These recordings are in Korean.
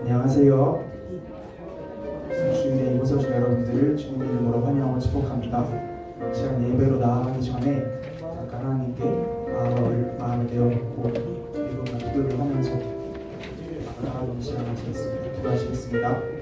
안녕하세요. 주일에 이곳에 오신 여러분들을 주님의 이름으로 환영하고 축복합니다. 시간 예배로 나아가기 전에 잠깐 하나님께 마음을 내어놓고 기도나 기도를 하면서 나아가는 시간 하시겠습니다. 기도하시겠습니다.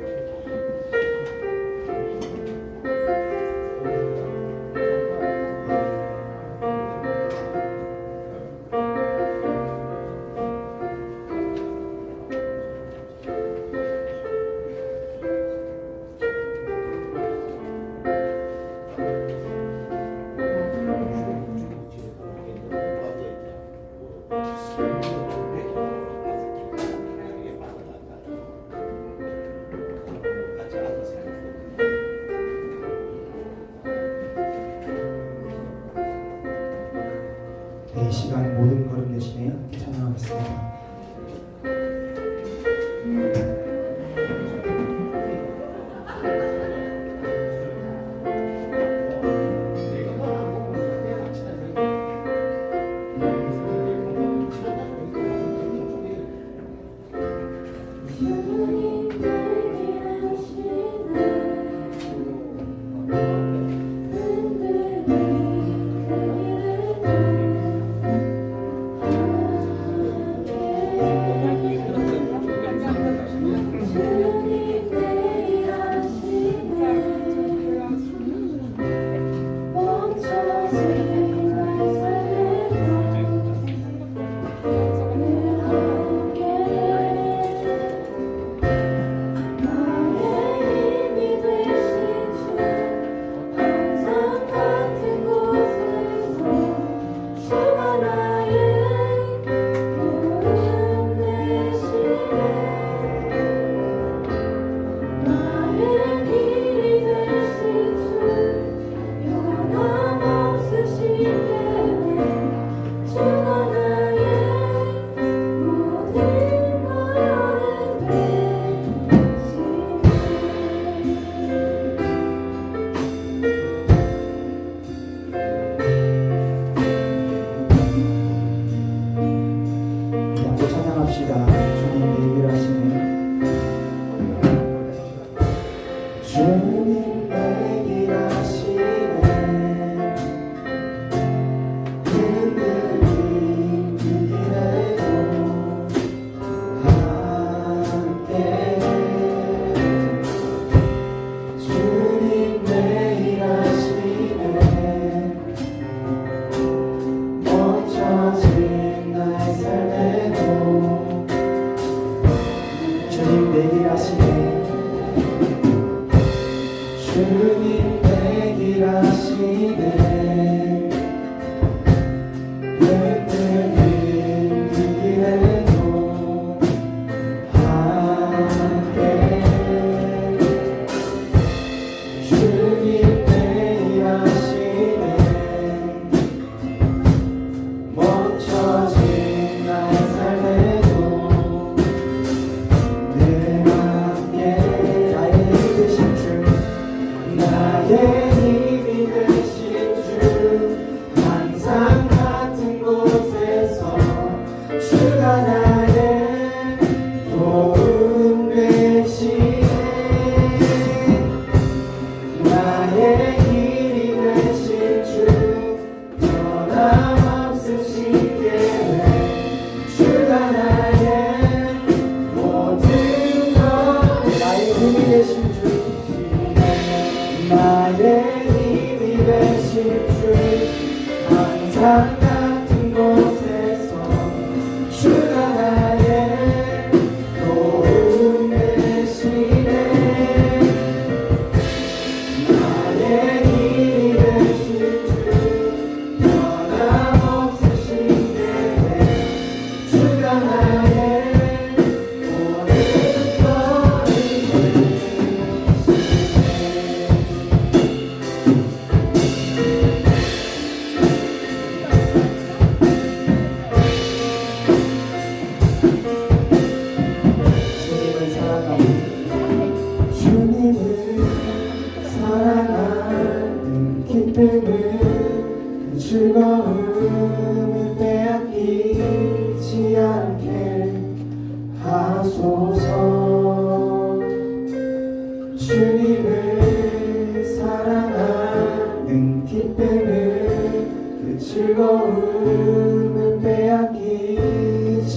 이 시간 모든 걸음 대신에 찬양하겠습니다.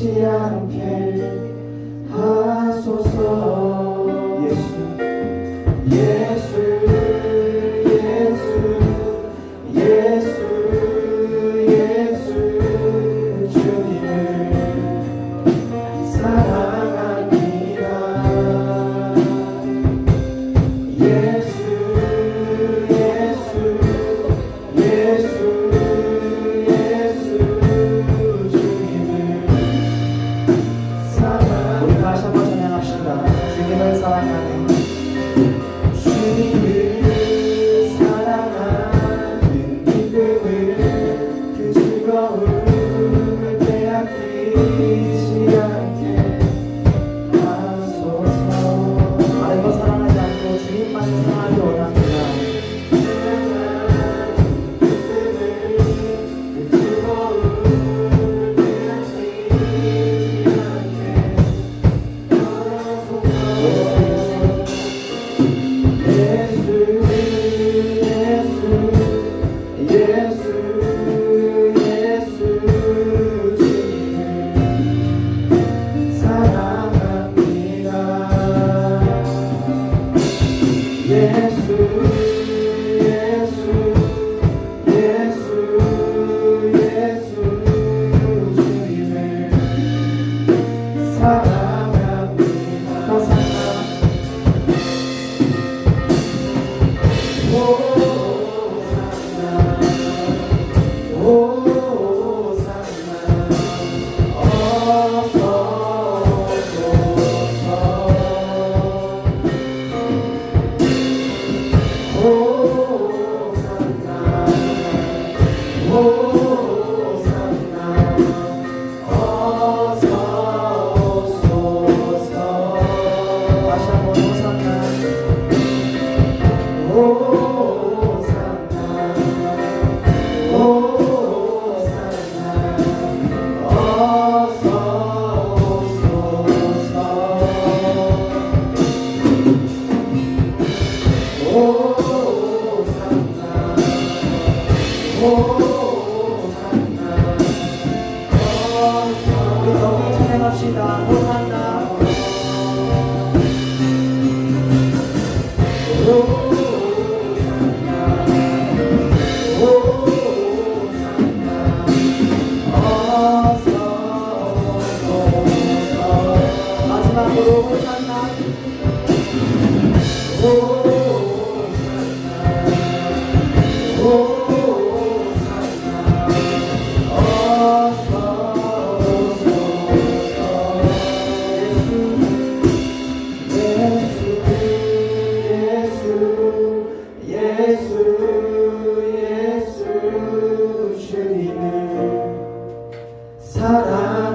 잊지 않게 하소서. 예수 예수 예수 예수 예수 주님을 사랑합니다. 예수 예수 예수 예수 주님을 사랑. 우리 다시 한번 찬양합시다. 주님을 사랑하는 주님을 사랑하는 믿음을 그 즐거움을 빼앗기지 않게 하소서. 다른 거 사랑하지 않고 주님만 사랑하기 원합니다. 사랑하도다.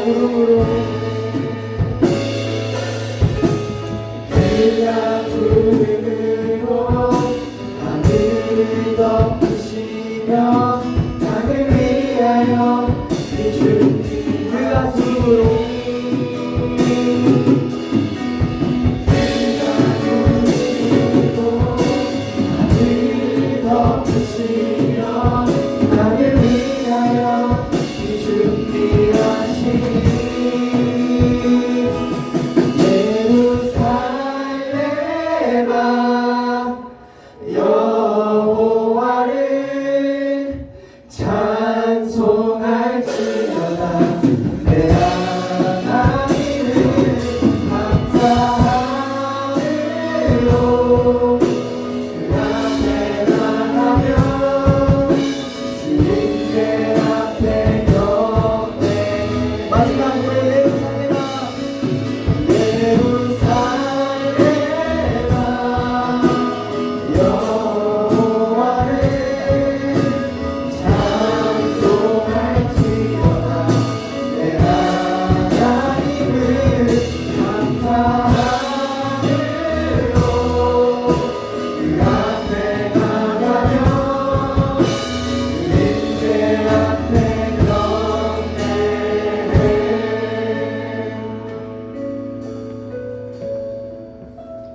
부름으로 그가 부름으로 하늘을 덮으시며 땅을 위하여 비추니 그가 부름으로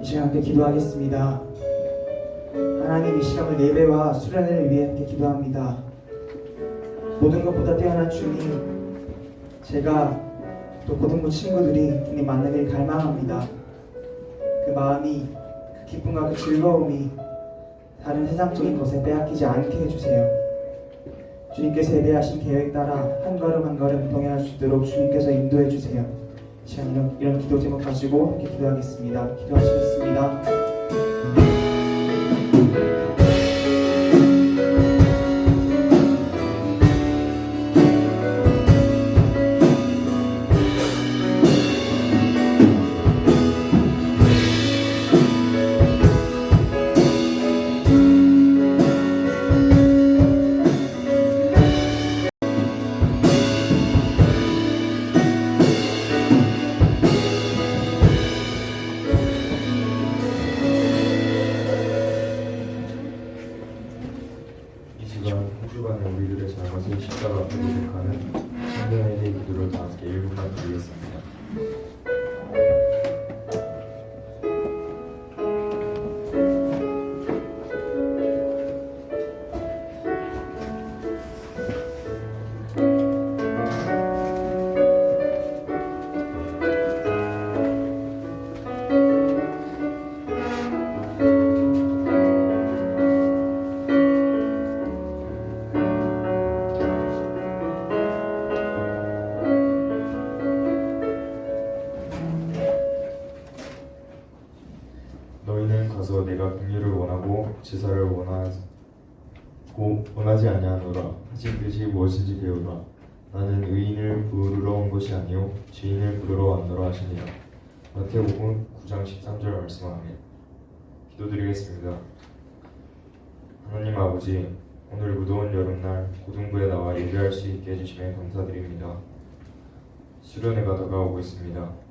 이 시간 함께 기도하겠습니다. 하나님, 이 시간을 예배와 수련회를 위해 함께 기도합니다. 모든 것보다 뛰어난 주님, 제가 또 고등부 친구들이 주님 만나길 갈망합니다. 그 마음이, 그 기쁨과 그 즐거움이 다른 세상적인 것에 빼앗기지 않게 해주세요. 주님께서 예배하신 계획 따라 한 걸음 한 걸음 동행할 수 있도록 주님께서 인도해 주세요. 이 시간 이런 기도 제목 가지고 함께 기도하겠습니다. 기도하시겠습니다. 한 주간의 우리들의 잘못을 십자가 앞에 고백하는 성경의 대 기도를 다 함께 1분만 드리겠습니다. 너희는 가서 내가 긍휼을 원하고 제사를 원하지 아니하노라 하신 뜻이 무엇인지 배우라. 나는 의인을 부르러 온 것이 아니요 죄인을 부르러 왔노라 하시니라. 마태복음 9장 13절 말씀. 아멘. 기도드리겠습니다. 하나님 아버지, 오늘 무더운 여름날 고등부에 나와 예배할 수 있게 해주시면 감사드립니다. 수련회가 다가오고 있습니다.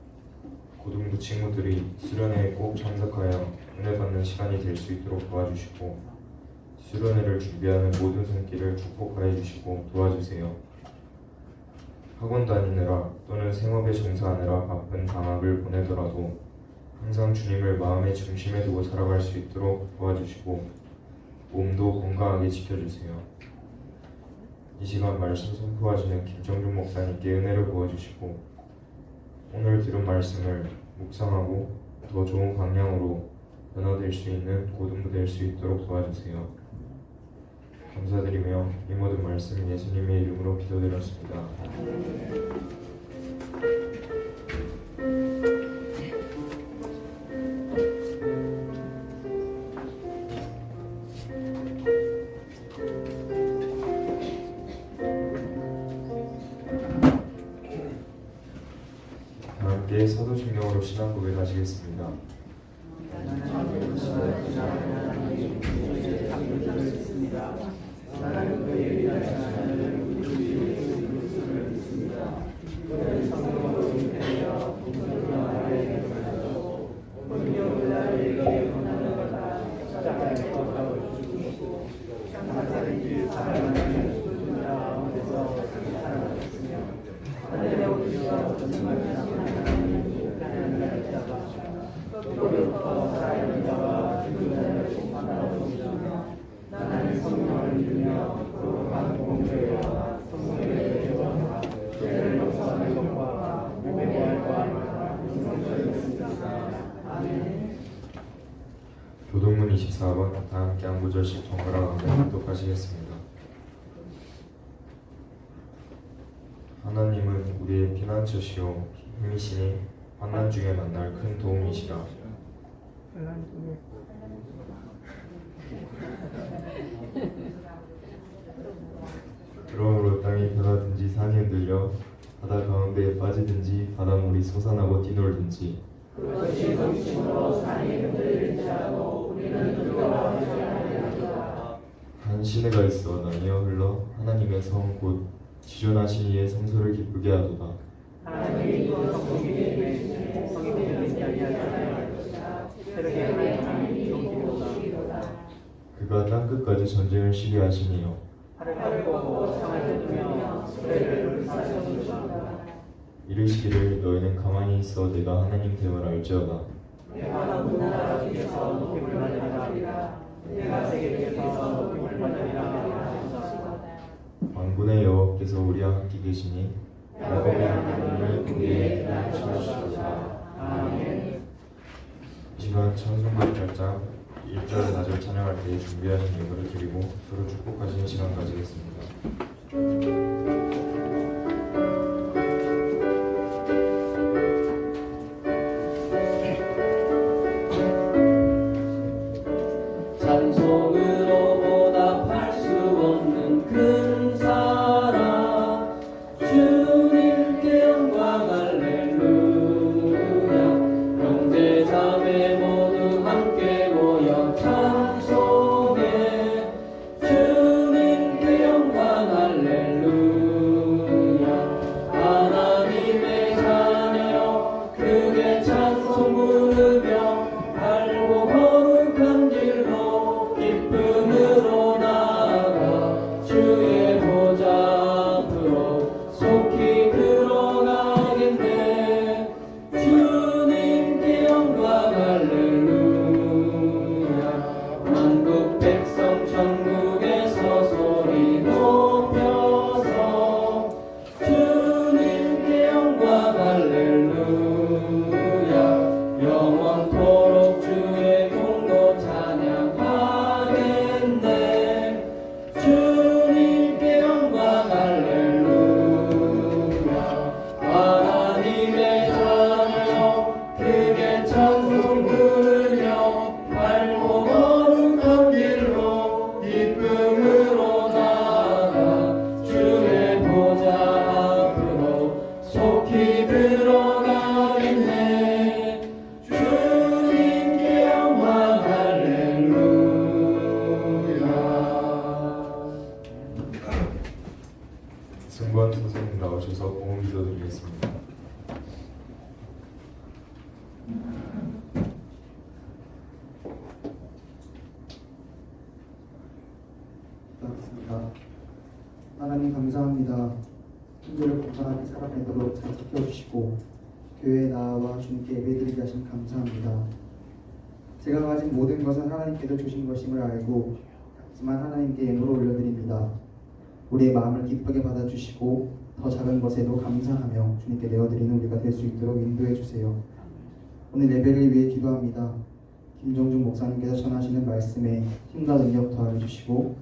고등부 친구들이 수련회에 꼭 참석하여 은혜 받는 시간이 될 수 있도록 도와주시고, 수련회를 준비하는 모든 손길을 축복하여 주시고 도와주세요. 학원 다니느라 또는 생업에 종사하느라 바쁜 방학을 보내더라도 항상 주님을 마음의 중심에 두고 살아갈 수 있도록 도와주시고 몸도 건강하게 지켜주세요. 이 시간 말씀 선포하시는 김정준 목사님께 은혜를 부어주시고, 오늘 들은 말씀을 묵상하고 더 좋은 방향으로 변화될 수 있는 고등부 될 수 있도록 도와주세요. 감사드리며 이 모든 말씀 예수님의 이름으로 기도드렸습니다. 함께 사도신경으로 신앙 고백하시겠습니다. 나는 그의 위대한 자녀를 우리 주 예수 그리스도를 믿습니다. 그를 교동문 24번 다 함께 한 구절씩 번갈아 가며 독하시겠습니다. 하나님은 우리의 피난처시요 힘이시니 환난 중에 만날 큰 도움이시라. 그러므로 땅이 변하든지 산이 흔들려 바다 가운데에 빠지든지 바닷물이 솟아나고 뛰놀든지 한 시내가 있어 나뉘어 흘러 하나님의 성 곧 지존하신 이의 성소를 기쁘게 하도다. 그가 땅 끝까지 전쟁을 시게 하시니요 이르시기를 너희는 가만히 있어 내가 하나님 됨을 알지어다. 만군의 여호와께서 우리와 함께 계시니 야곱의 하나님을 우리의 피난처시로다. 아멘. 이 시간 찬송가 8장 1절 4절 찬양할 때 준비하신 예물을 드리고 서로 축복하시는 시간 가지겠습니다. 찬송으로 보답할 수 없는 큰 사랑 주님께 영광 할렐루야. 형제 자매 모두 함께 모여 찬송해 주님께 영광 할렐루야. 하나님의 자녀여 크게 찬송 부르며 알고 거룩한 길로 기쁨으로 나아가 주의 보좌 앞으로 속히 들어가겠네. 주님께 영광 할렐루야. 만국 백성 천국에서 소리 높여서 주님께 영광 할렐루야. 영원토록 주의 공로 찬양하겠네. 주님께 영광 할렐루야. 하나님의 자녀여 크게 찬송 부르며 밝고 거룩한 길로 기쁨으로 나아가 주의 보좌 앞으로 속히 들어가겠네. 주님께 영광 할렐루야. 승관 선생님 나오셔서 공헌 기도 드리겠습니다. 기도하겠습니다. 하나님 감사합니다. 순조를 건강하게 살아내도록 잘 지켜주시고 교회에 나와 주님께 예배드리게 하심 감사합니다. 제가 가진 모든 것은 하나님께서 주신 것임을 알고 하지만 하나님께 예물을 올려드립니다. 우리의 마음을 기쁘게 받아주시고 더 작은 것에도 감사하며 주님께 내어드리는 우리가 될 수 있도록 인도해 주세요. 오늘 예배를 위해 기도합니다. 김정준 목사님께서 전하시는 말씀에 힘과 능력 더하여 주시고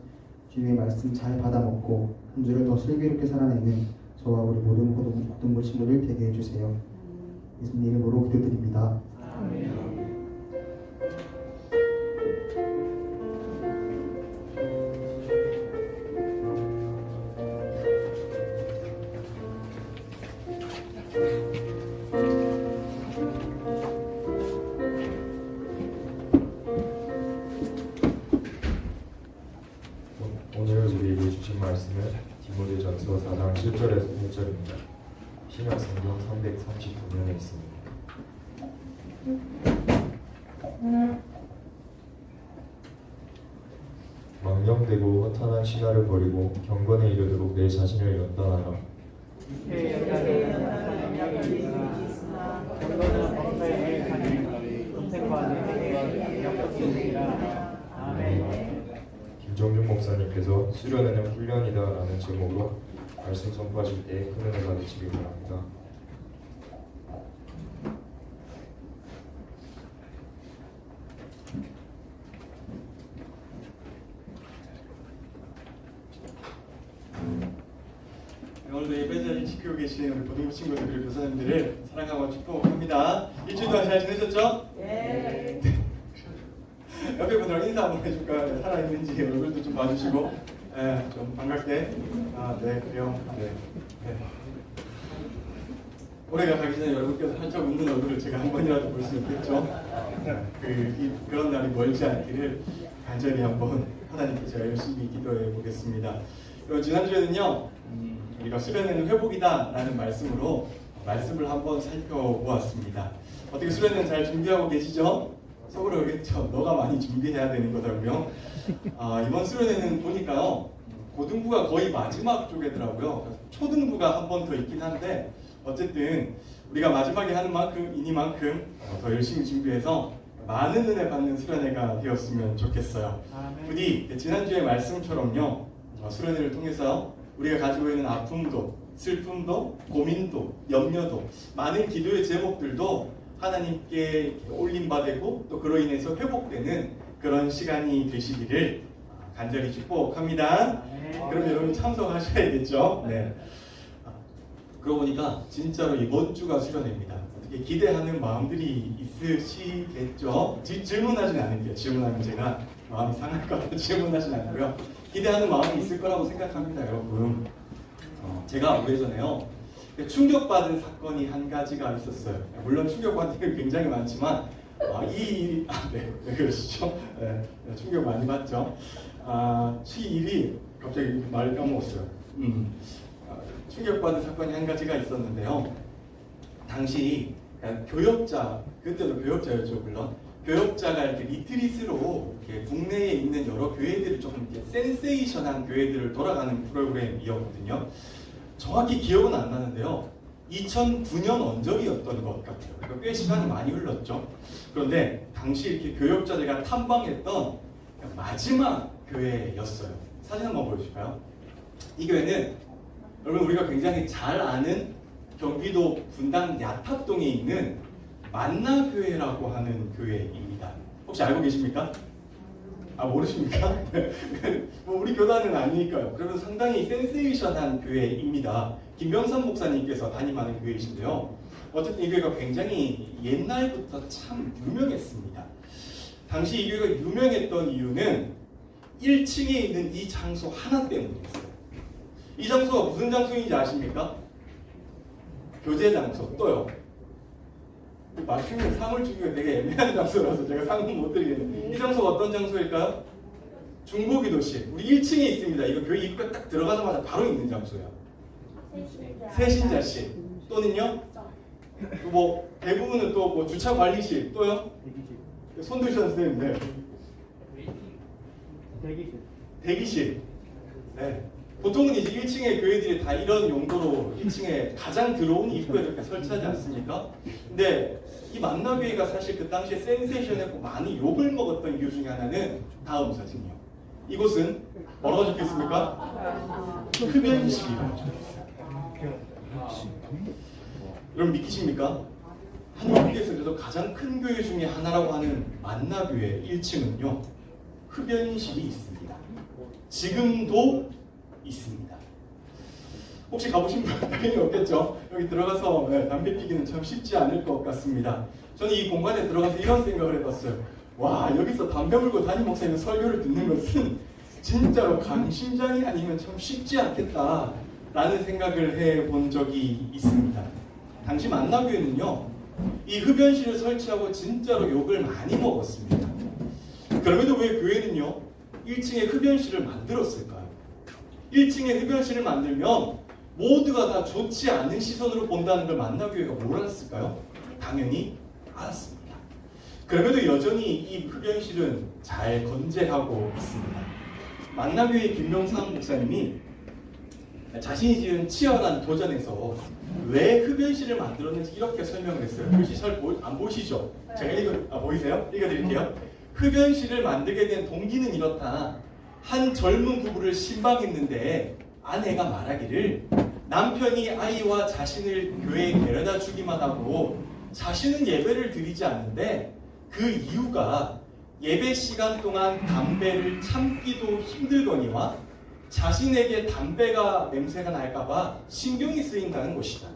주님의 말씀 잘 받아먹고 한 주를 더 슬기롭게 살아내는 저와 우리 모든 고등부 친구들 되게 해주세요. 예수님 이름으로 기도드립니다. 아멘. 오늘 우리에게 주신 말씀은 디모데전서 4장 7절에서 8절입니다. 신약성경 339면에 있습니다. 망령되고 허탄한 신화를 버리고 경건에 이르도록 내 자신을 연단하라. 김정준 목사님께서 수련회는 훈련이다라는 제목으로 말씀 선포하실 때 큰 은혜 받으시기 바랍니다. 오늘도 예배 자리 지키고 계신 우리 고등부 친구들 그리고 교사님들을 사랑하고 축복합니다. 일주일 동안 잘 지내셨죠? 네. 옆에 분들랑 인사 한번 해줄까요? 살아있는지 얼굴도 좀 봐주시고 좀 반갑게 네 그래요. 네. 올해가 가기 전에 여러분께서 활짝 웃는 얼굴을 제가 한 번이라도 볼 수 있겠죠? 그런 날이 멀지 않기를 간절히 한번 하나님께 제가 열심히 기도해 보겠습니다. 지난주에는요 우리가 수련회는 회복이다 라는 말씀으로 말씀을 한번 살펴보았습니다. 어떻게 수련회는 잘 준비하고 계시죠? 속으로 그러겠죠. 너가 많이 준비해야 되는 거더라고요. 이번 수련회는 보니까요 고등부가 거의 마지막 쪽이더라고요. 초등부가 한 번 더 있긴 한데 어쨌든 우리가 마지막에 하는 만큼 이니만큼 더 열심히 준비해서 많은 은혜 받는 수련회가 되었으면 좋겠어요. 부디 지난주의 말씀처럼요 수련회를 통해서 우리가 가지고 있는 아픔도 슬픔도 고민도 염려도 많은 기도의 제목들도 하나님께 올림받고 또 그로 인해서 회복되는 그런 시간이 되시기를 간절히 축복합니다. 그럼 여러분 참석하셔야겠죠? 네. 그러고 보니까 진짜로 이번 주가 수련회입니다. 어떻게 기대하는 마음들이 있으시겠죠? 질문하진 않을게요. 질문하면 제가 마음이 상할까봐 질문하진 않고요. 기대하는 마음이 있을 거라고 생각합니다, 여러분. 제가 오래전에요 충격받은 사건이 한 가지가 있었어요. 물론 충격받은 게 굉장히 많지만 네, 그러시죠? 네, 충격 많이 받죠. 이 일이 갑자기 말을 까먹었어요. 충격받은 사건이 한 가지가 있었는데요. 당시 교역자, 그때도 교역자였죠, 물론. 교역자가 이렇게 리트릿으로 이렇게 국내에 있는 여러 교회들을 조금 이렇게 센세이션한 교회들을 돌아가는 프로그램이었거든요. 정확히 기억은 안 나는데요. 2009년 언저리였던 것 같아요. 그러니까 꽤 시간이 많이 흘렀죠. 그런데 당시 이렇게 교역자들과 탐방했던 마지막 교회였어요. 사진 한번 보여주실까요? 이 교회는 여러분 우리가 굉장히 잘 아는 경기도 분당 야탑동에 있는 만나교회라고 하는 교회입니다. 혹시 알고 계십니까? 모르십니까? 우리 교단은 아니니까요. 그러면 상당히 센세이션한 교회입니다. 김병선 목사님께서 담임하는 교회이신데요. 어쨌든 이 교회가 굉장히 옛날부터 참 유명했습니다. 당시 이 교회가 유명했던 이유는 1층에 있는 이 장소 하나 때문이었어요. 이 장소가 무슨 장소인지 아십니까? 교제 장소. 또요. 맞추면 상을 주기가 되게 애매한 장소라서 제가 상은 못 드리겠네요. 이 장소가 어떤 장소일까요? 중보기도실. 우리 1층에 있습니다. 이거 교회 입구에 딱 들어가자마자 바로 있는 장소예요. 세신자실. 또는요? 대부분은 또 주차 관리실. 또요? 손 드셔도 되는데. 대기실. 네. 보통은 이제 1층에 교회들이 다 이런 용도로 1층에 가장 들어온 입구에 이렇게 설치하지 않습니까? 근데 이 만나교회가 사실 그 당시에 센세이션했고 많이 욕을 먹었던 이유 중에 하나는 다음 사진이요. 이곳은 뭐라고 적혀 있습니까? 흡연실이라고 적혀 있어요. 여러분 믿기십니까? 한국에서도 가장 큰 교회 중에 하나라고 하는 만나교회 1층은요 흡연실이 있습니다. 지금도 있습니다. 혹시 가보신 분 당연히 없겠죠? 여기 들어가서 담배 피기는 참 쉽지 않을 것 같습니다. 저는 이 공간에 들어가서 이런 생각을 해봤어요. 와, 여기서 담배 물고 담임 목사님 설교를 듣는 것은 진짜로 강심장이 아니면 참 쉽지 않겠다 라는 생각을 해본 적이 있습니다. 당시 만나교회는요 이 흡연실을 설치하고 진짜로 욕을 많이 먹었습니다. 그럼에도 왜 교회는요 1층에 흡연실을 만들었을까요? 1층에 흡연실을 만들면 모두가 다 좋지 않은 시선으로 본다는 걸 만나교회가 몰랐을까요? 당연히 알았습니다. 그럼에도 여전히 이 흡연실은 잘 건재하고 있습니다. 만나교회 김명상 목사님이 자신이 지은 치열한 도전에서 왜 흡연실을 만들었는지 이렇게 설명을 했어요. 글씨 잘 안 보시죠? 제가 보이세요? 읽어드릴게요. 흡연실을 만들게 된 동기는 이렇다. 한 젊은 부부를 신방했는데 아내가 말하기를 남편이 아이와 자신을 교회에 데려다 주기만 하고 자신은 예배를 드리지 않는데 그 이유가 예배 시간 동안 담배를 참기도 힘들거니와 자신에게 담배가 냄새가 날까봐 신경이 쓰인다는 것이다.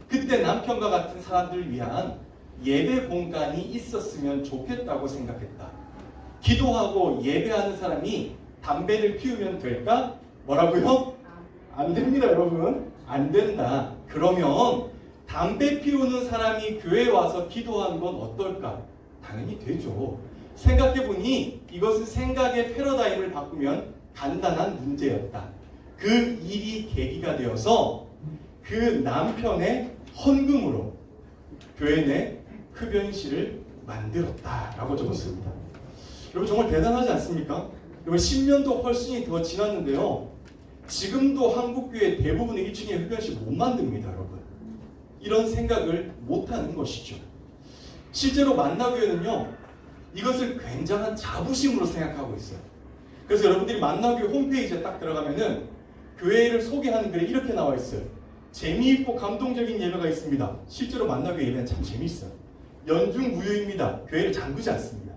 그때 남편과 같은 사람들을 위한 예배 공간이 있었으면 좋겠다고 생각했다. 기도하고 예배하는 사람이 담배를 피우면 될까? 뭐라고요? 안 됩니다, 여러분. 안 된다. 그러면 담배 피우는 사람이 교회에 와서 기도하는 건 어떨까? 당연히 되죠. 생각해보니 이것은 생각의 패러다임을 바꾸면 간단한 문제였다. 그 일이 계기가 되어서 그 남편의 헌금으로 교회 내 흡연실을 만들었다라고 적었습니다. 여러분 정말 대단하지 않습니까? 여러분 10년도 훨씬 더 지났는데요. 지금도 한국교회 대부분의 1층에 흡연실 못 만듭니다, 여러분. 이런 생각을 못하는 것이죠. 실제로 만나교회는요, 이것을 굉장한 자부심으로 생각하고 있어요. 그래서 여러분들이 만나교회 홈페이지에 딱 들어가면은 교회를 소개하는 글에 이렇게 나와 있어요. 재미있고 감동적인 예배가 있습니다. 실제로 만나교회 예배는 참 재미있어요. 연중 무휴입니다. 교회를 잠그지 않습니다.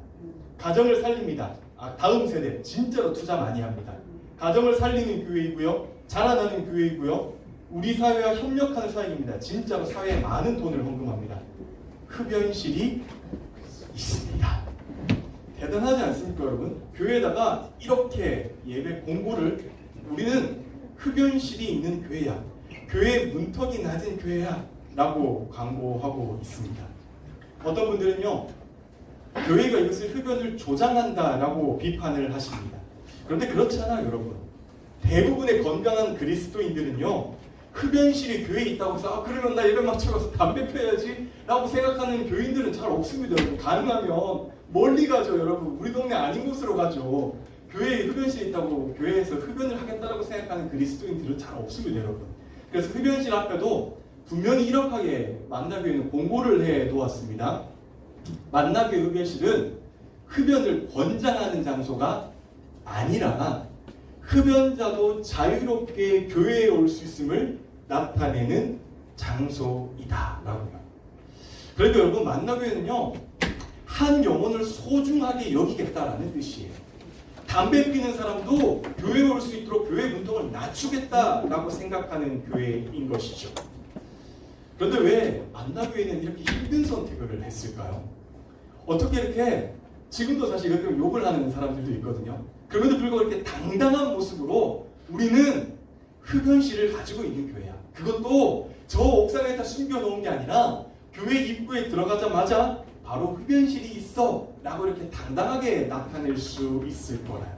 가정을 살립니다. 다음 세대 진짜로 투자 많이 합니다. 가정을 살리는 교회이고요. 자라나는 교회이고요. 우리 사회와 협력하는 사회입니다. 진짜로 사회에 많은 돈을 헌금합니다. 흡연실이 있습니다. 대단하지 않습니까, 여러분? 교회에다가 이렇게 예배 공고를 우리는 흡연실이 있는 교회야. 교회 문턱이 낮은 교회야. 라고 광고하고 있습니다. 어떤 분들은요, 교회가 이것을 흡연을 조장한다라고 비판을 하십니다. 그런데 그렇지 않아요, 여러분. 대부분의 건강한 그리스도인들은요, 흡연실이 교회에 있다고 해서 그러면 나 예배 마치고 담배 펴야지 라고 생각하는 교인들은 잘 없습니다, 여러분. 가능하면 멀리 가죠, 여러분. 우리 동네 아닌 곳으로 가죠. 교회에 흡연실이 있다고 교회에서 흡연을 하겠다라고 생각하는 그리스도인들은 잘 없습니다, 여러분. 그래서 흡연실 앞에도 분명히 이렇게 만나교회는 공고를 해 놓았습니다. 만나교회 흡연실은 흡연을 권장하는 장소가 아니라 흡연자도 자유롭게 교회에 올 수 있음을 나타내는 장소이다 라고요. 그러니까 여러분, 만나교회는요, 한 영혼을 소중하게 여기겠다라는 뜻이에요. 담배 피는 사람도 교회에 올 수 있도록 교회 문턱을 낮추겠다라고 생각하는 교회인 것이죠. 그런데 왜 만나교회는 이렇게 힘든 선택을 했을까요? 어떻게 이렇게, 지금도 사실 이렇게 욕을 하는 사람들도 있거든요. 그럼에도 불구하고 이렇게 당당한 모습으로 우리는 흡연실을 가지고 있는 교회야. 그것도 저 옥상에다 숨겨놓은 게 아니라 교회 입구에 들어가자마자 바로 흡연실이 있어 라고 이렇게 당당하게 나타낼 수 있을 거라요.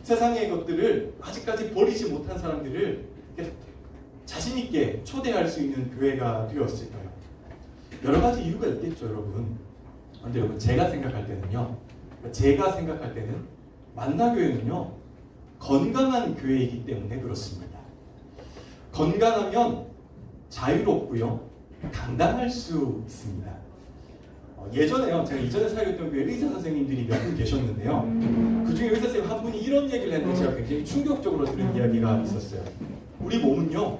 세상의 것들을 아직까지 버리지 못한 사람들을 자신 있게 초대할 수 있는 교회가 되었을까요? 여러 가지 이유가 있겠죠, 여러분. 그런데 여러분, 제가 생각할 때는 만나교회는요, 건강한 교회이기 때문에 그렇습니다. 건강하면 자유롭고요, 당당할 수 있습니다. 예전에요, 제가 이전에 사역했던 교회 의사 선생님들이 몇 분 계셨는데요. 그 중에 의사 선생님 한 분이 이런 얘기를 했는데 제가 굉장히 충격적으로 들은 이야기가 있었어요. 우리 몸은요,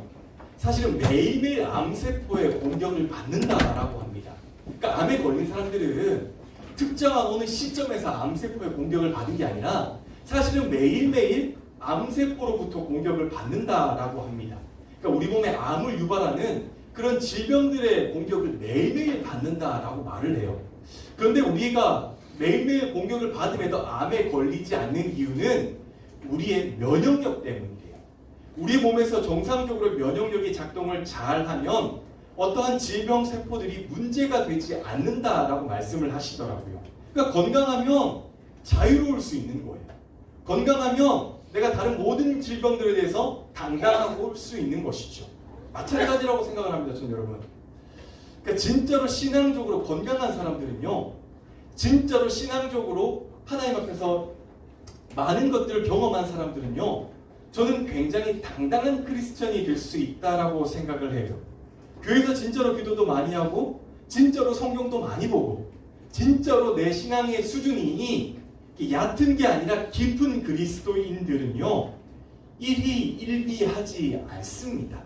사실은 매일매일 암세포의 공격을 받는다라고 합니다. 그러니까 암에 걸린 사람들은 특정한 어느 시점에서 암세포의 공격을 받은 게 아니라 사실은 매일매일 암세포로부터 공격을 받는다라고 합니다. 그러니까 우리 몸에 암을 유발하는 그런 질병들의 공격을 매일매일 받는다라고 말을 해요. 그런데 우리가 매일매일 공격을 받음에도 암에 걸리지 않는 이유는 우리의 면역력 때문이에요. 우리 몸에서 정상적으로 면역력이 작동을 잘하면 어떠한 질병 세포들이 문제가 되지 않는다라고 말씀을 하시더라고요. 그러니까 건강하면 자유로울 수 있는 거예요. 건강하면 내가 다른 모든 질병들에 대해서 당당하고 올 수 있는 것이죠. 마찬가지라고 생각을 합니다, 저는 여러분. 그러니까 진짜로 신앙적으로 건강한 사람들은요, 진짜로 신앙적으로 하나님 앞에서 많은 것들을 경험한 사람들은요, 저는 굉장히 당당한 크리스천이 될 수 있다라고 생각을 해요. 교회에서 진짜로 기도도 많이 하고 진짜로 성경도 많이 보고 진짜로 내 신앙의 수준이 얕은 게 아니라 깊은 그리스도인들은요, 일희일비하지 않습니다.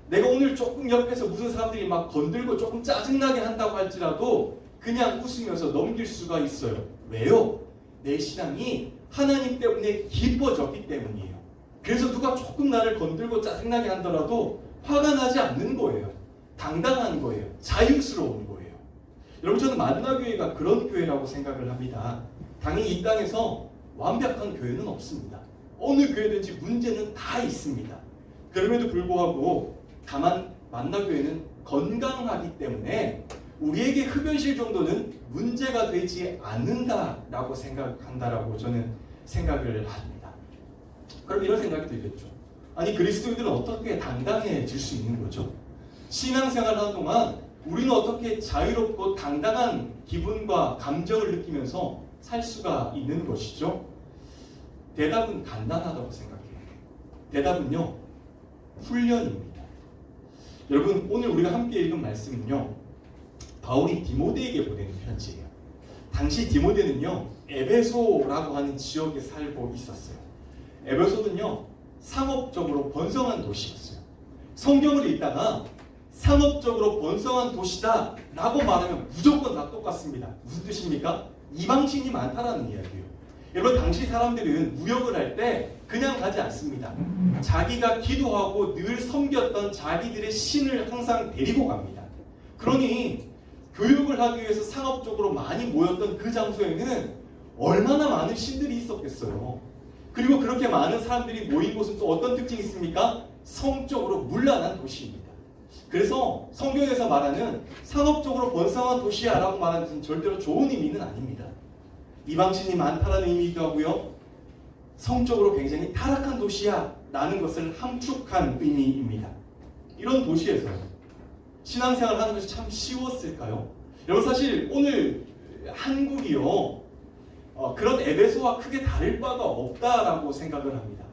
내가 오늘 조금 옆에서 무슨 사람들이 막 건들고 조금 짜증나게 한다고 할지라도 그냥 웃으면서 넘길 수가 있어요. 왜요? 내 신앙이 하나님 때문에 깊어졌기 때문이에요. 그래서 누가 조금 나를 건들고 짜증나게 한더라도 화가 나지 않는 거예요. 당당한 거예요. 자유스러운 거예요. 여러분, 저는 만나교회가 그런 교회라고 생각을 합니다. 당연히 이 땅에서 완벽한 교회는 없습니다. 어느 교회든지 문제는 다 있습니다. 그럼에도 불구하고 다만 만나교회는 건강하기 때문에 우리에게 흡연실 정도는 문제가 되지 않는다라고 생각한다라고 저는 생각을 합니다. 그럼 이런 생각이 들겠죠. 아니, 그리스도인들은 어떻게 당당해질 수 있는 거죠? 신앙생활을 하는 동안 우리는 어떻게 자유롭고 당당한 기분과 감정을 느끼면서 살 수가 있는 것이죠? 대답은 간단하다고 생각해요. 대답은요, 훈련입니다. 여러분, 오늘 우리가 함께 읽은 말씀은요, 바울이 디모데에게 보내는 편지예요. 당시 디모데는요, 에베소라고 하는 지역에 살고 있었어요. 에베소는요, 상업적으로 번성한 도시였어요. 성경을 읽다가 상업적으로 번성한 도시다 라고 말하면 무조건 다 똑같습니다. 무슨 뜻입니까? 이방신이 많다라는 이야기예요. 여러분, 당시 사람들은 무역을 할 때 그냥 가지 않습니다. 자기가 기도하고 늘 섬겼던 자기들의 신을 항상 데리고 갑니다. 그러니 교육을 하기 위해서 상업적으로 많이 모였던 그 장소에는 얼마나 많은 신들이 있었겠어요. 그리고 그렇게 많은 사람들이 모인 곳은 또 어떤 특징이 있습니까? 성적으로 문란한 도시입니다. 그래서 성경에서 말하는 상업적으로 번성한 도시야 라고 말하는 것은 절대로 좋은 의미는 아닙니다. 이방신이 많다라는 의미이기도 하고요, 성적으로 굉장히 타락한 도시야 라는 것을 함축한 의미입니다. 이런 도시에서 신앙생활을 하는 것이 참 쉬웠을까요? 여러분, 사실 오늘 한국이요, 그런 에베소와 크게 다를 바가 없다라고 생각을 합니다.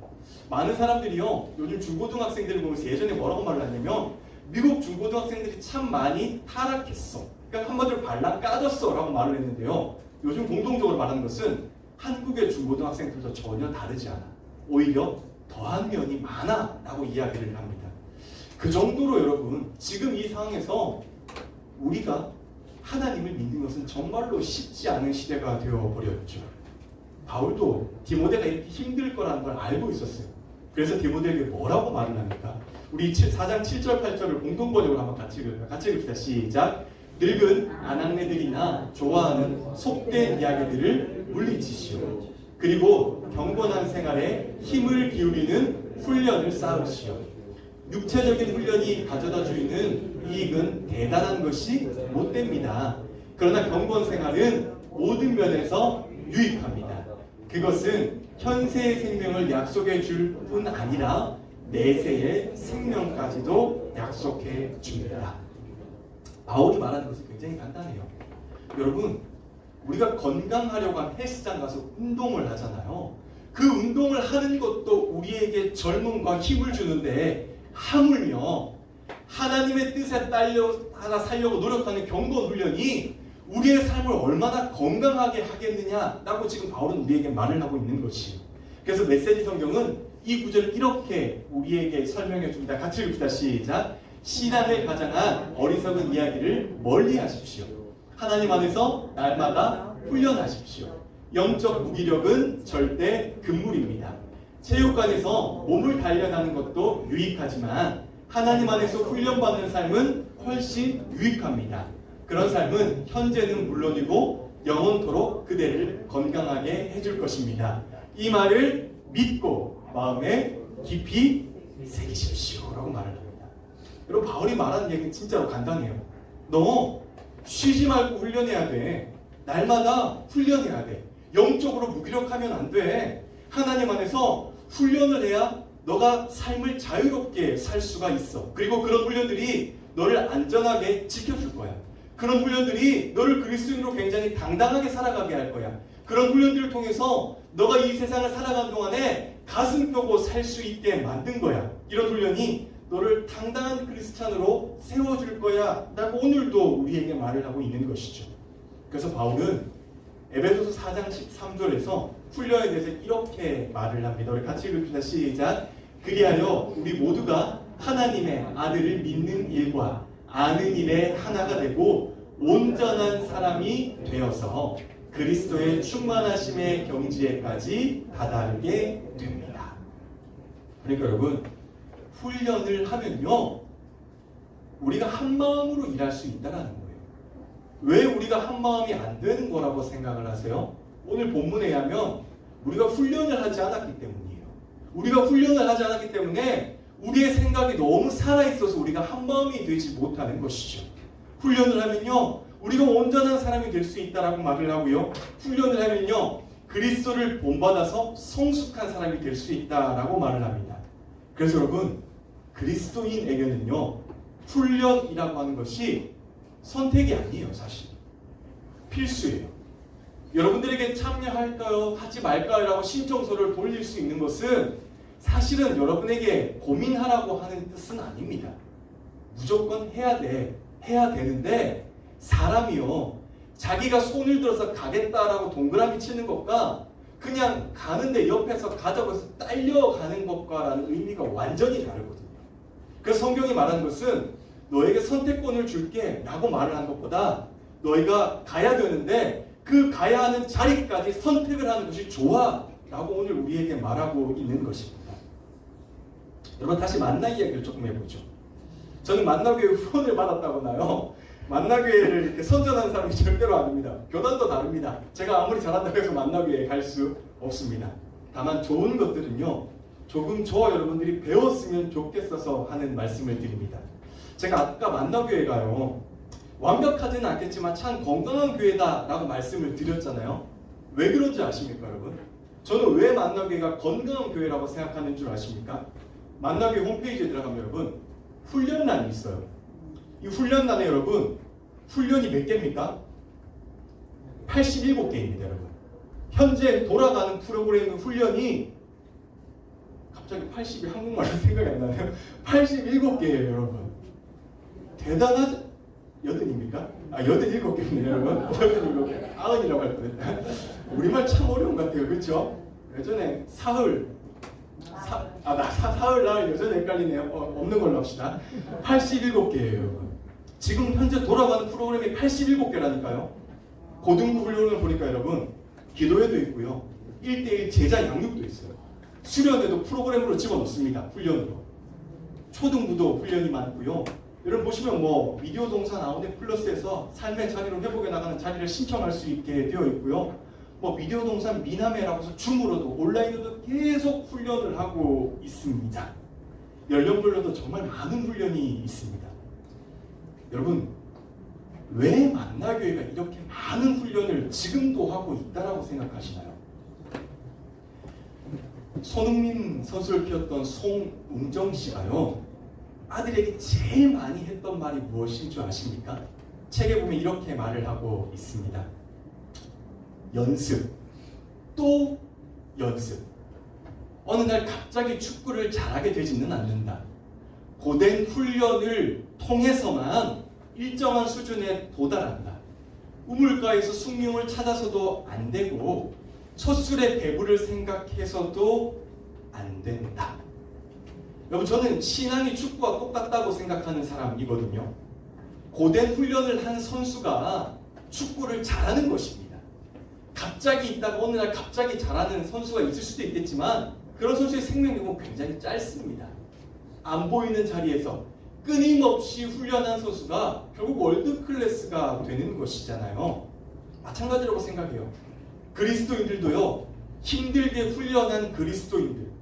많은 사람들이요, 요즘 중고등학생들을 보면서 예전에 뭐라고 말을 하냐면, 미국 중고등학생들이 참 많이 타락했어, 그러니까 한마디로 발랑 까졌어 라고 말을 했는데요, 요즘 공통적으로 말하는 것은 한국의 중고등학생들도 전혀 다르지 않아, 오히려 더한 면이 많아 라고 이야기를 합니다. 그 정도로 여러분, 지금 이 상황에서 우리가 하나님을 믿는 것은 정말로 쉽지 않은 시대가 되어버렸죠. 바울도 디모데가 이렇게 힘들 거라는 걸 알고 있었어요. 그래서 디모데에게 뭐라고 말을 합니까? 우리 4장 7절 8절을 공동번역으로 한번 같이 읽읍시다. 시작. 늙은 아낙네들이나 좋아하는 속된 이야기들을 물리치시오. 그리고 경건한 생활에 힘을 기울이는 훈련을 쌓으시오. 육체적인 훈련이 가져다 주는 이익은 대단한 것이 못 됩니다. 그러나 경건 생활은 모든 면에서 유익합니다. 그것은 현세의 생명을 약속해 줄 뿐 아니라 내세의 생명까지도 약속해 줍니다. 바울이 말하는 것은 굉장히 간단해요. 여러분, 우리가 건강하려고 하면 헬스장 가서 운동을 하잖아요. 그 운동을 하는 것도 우리에게 젊음과 힘을 주는데, 하물며 하나님의 뜻에 따라 살려고 노력하는 경건 훈련이 우리의 삶을 얼마나 건강하게 하겠느냐라고 지금 바울은 우리에게 말을 하고 있는 것이에요. 그래서 메시지 성경은 이 구절을 이렇게 우리에게 설명해 줍니다. 같이 읽읍시다. 시작. 신앙을 가장한 어리석은 이야기를 멀리 하십시오. 하나님 안에서 날마다 훈련하십시오. 영적 무기력은 절대 금물입니다. 체육관에서 몸을 단련하는 것도 유익하지만 하나님 안에서 훈련받는 삶은 훨씬 유익합니다. 그런 삶은 현재는 물론이고 영원토록 그대를 건강하게 해줄 것입니다. 이 말을 믿고 마음에 깊이 새기십시오 라고 말을 합니다. 여러분, 바울이 말하는 얘기는 진짜로 간단해요. 너 쉬지 말고 훈련해야 돼. 날마다 훈련해야 돼. 영적으로 무기력하면 안 돼. 하나님 안에서 훈련을 해야 너가 삶을 자유롭게 살 수가 있어. 그리고 그런 훈련들이 너를 안전하게 지켜줄 거야. 그런 훈련들이 너를 그리스도인으로 굉장히 당당하게 살아가게 할 거야. 그런 훈련들을 통해서 너가 이 세상을 살아가는 동안에 가슴 펴고 살 수 있게 만든 거야. 이런 훈련이 너를 당당한 크리스찬으로 세워줄 거야 라고 오늘도 우리에게 말을 하고 있는 것이죠. 그래서 바울은 에베소서 4장 13절에서 훈련에 대해서 이렇게 말을 합니다. 우리 같이 읽읍시다. 시작. 그리하여 우리 모두가 하나님의 아들을 믿는 일과 아는 일에 하나가 되고 온전한 사람이 되어서 그리스도의 충만하심의 경지에까지 다다르게 됩니다. 그러니까 여러분, 훈련을 하면요, 우리가 한 마음으로 일할 수 있다는 거예요. 왜 우리가 한 마음이 안 되는 거라고 생각을 하세요? 오늘 본문에 의하면 우리가 훈련을 하지 않았기 때문이에요. 우리가 훈련을 하지 않았기 때문에 우리의 생각이 너무 살아있어서 우리가 한 마음이 되지 못하는 것이죠. 훈련을 하면요, 우리가 온전한 사람이 될 수 있다라고 말을 하고요. 훈련을 하면요, 그리스도를 본받아서 성숙한 사람이 될 수 있다라고 말을 합니다. 그래서 여러분, 그리스도인에게는요, 훈련이라고 하는 것이 선택이 아니에요. 사실 필수예요. 여러분들에게 참여할까요? 하지 말까요? 라고 신청서를 돌릴 수 있는 것은 사실은 여러분에게 고민하라고 하는 뜻은 아닙니다. 무조건 해야 돼. 해야 되는데 사람이요, 자기가 손을 들어서 가겠다라고 동그라미 치는 것과 그냥 가는데 옆에서 가자고 해서 딸려가는 것과라는 의미가 완전히 다르거든요. 그래서 성경이 말하는 것은 너에게 선택권을 줄게 라고 말을 한 것보다 너희가 가야 되는데 그 가야 하는 자리까지 선택을 하는 것이 좋아 라고 오늘 우리에게 말하고 있는 것입니다. 여러분, 다시 만나 이야기를 조금 해보죠. 저는 만나교회 후원을 받았다거나요, 만나교회를 이렇게 선전하는 사람이 절대로 아닙니다. 교단도 다릅니다. 제가 아무리 잘한다고 해서 만나교회에 갈 수 없습니다. 다만 좋은 것들은요, 조금 저와 여러분들이 배웠으면 좋겠어서 하는 말씀을 드립니다. 제가 아까 만나교회가요, 완벽하지는 않겠지만 참 건강한 교회다라고 말씀을 드렸잖아요. 왜 그런지 아십니까, 여러분? 저는 왜 만나교회가 건강한 교회라고 생각하는 줄 아십니까? 만나교회 홈페이지에 들어가면 여러분, 훈련란이 있어요. 이 훈련란에 여러분, 훈련이 몇 개입니까? 87개입니다, 여러분. 현재 돌아가는 프로그램 훈련이 갑자기 80이 한국말로 생각이 안 나네요. 87개예요, 여러분. 대단하죠? 80입니까? 87개입니다, 여러분. 87개. 90이라고 할 뻔했다. 우리말 참 어려운 것 같아요, 그렇죠? 예전에 사흘, 나흘 여전히 헷갈리네요. 없는 걸로 합시다. 87개예요, 여러분. 지금 현재 돌아가는 프로그램이 87개라니까요. 고등부 훈련을 보니까 여러분, 기도회도 있고요, 1:1 제자 양육도 있어요. 수련회도 프로그램으로 집어넣습니다. 훈련으로. 초등부도 훈련이 많고요. 여러분 보시면 뭐 미디어 동산 아웃넷 플러스에서 삶의 자리로 회복해 나가는 자리를 신청할 수 있게 되어 있고요. 뭐 미디어 동산 미남회라고 해서 줌으로도 온라인으로도 계속 훈련을 하고 있습니다. 연령별로도 정말 많은 훈련이 있습니다. 여러분, 왜 만나교회가 이렇게 많은 훈련을 지금도 하고 있다라고 생각하시나요? 손흥민 선수를 키웠던 송웅정 씨가요, 아들에게 제일 많이 했던 말이 무엇인 줄 아십니까? 책에 보면 이렇게 말을 하고 있습니다. 연습, 또 연습. 어느 날 갑자기 축구를 잘하게 되지는 않는다. 고된 훈련을 통해서만 일정한 수준에 도달한다. 우물가에서 숭늉을 찾아서도 안 되고 첫 술의 배부를 생각해서도 안 된다. 여러분, 저는 신앙이 축구와 똑같다고 생각하는 사람이거든요. 고된 훈련을 한 선수가 축구를 잘하는 것입니다. 갑자기 있다가 어느 날 갑자기 잘하는 선수가 있을 수도 있겠지만 그런 선수의 생명력은 굉장히 짧습니다. 안 보이는 자리에서 끊임없이 훈련한 선수가 결국 월드 클래스가 되는 것이잖아요. 마찬가지라고 생각해요. 그리스도인들도요, 힘들게 훈련한 그리스도인들,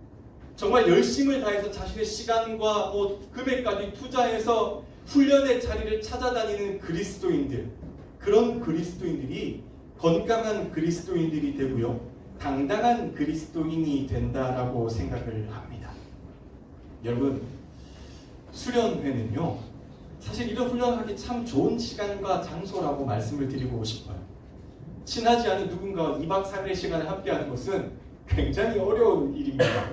정말 열심을 다해서 자신의 시간과 금액까지 투자해서 훈련의 자리를 찾아다니는 그리스도인들, 그런 그리스도인들이 건강한 그리스도인들이 되고요, 당당한 그리스도인이 된다라고 생각을 합니다. 여러분, 수련회는요, 사실 이런 훈련하기 참 좋은 시간과 장소라고 말씀을 드리고 싶어요. 친하지 않은 누군가와 2박 3일의 시간을 함께하는 것은 굉장히 어려운 일입니다.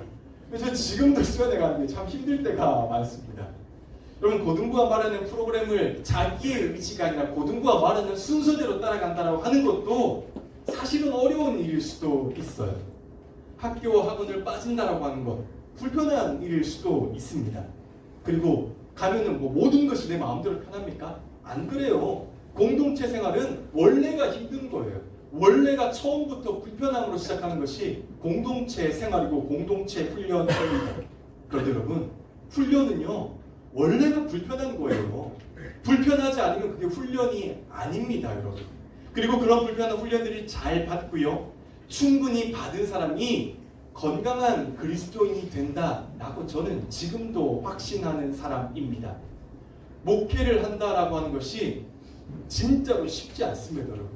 그래서 지금도 수련회 가는데 참 힘들 때가 많습니다. 여러분 고등부가 말하는 프로그램을 자기의 의지가 아니라 고등부가 말하는 순서대로 따라간다고 하는 것도 사실은 어려운 일일 수도 있어요. 학교와 학원을 빠진다라고 하는 것 불편한 일일 수도 있습니다. 그리고 가면은 뭐 모든 것이 내 마음대로 편합니까? 안 그래요. 공동체 생활은 원래가 힘든 거예요. 원래가 처음부터 불편함으로 시작하는 것이 공동체 생활이고 공동체 훈련입니다. 그런데 여러분 훈련은요 원래가 불편한 거예요. 불편하지 않으면 그게 훈련이 아닙니다, 여러분. 그리고 그런 불편한 훈련들이 잘 받고요 충분히 받은 사람이 건강한 그리스도인이 된다라고 저는 지금도 확신하는 사람입니다. 목회를 한다라고 하는 것이 진짜로 쉽지 않습니다, 여러분.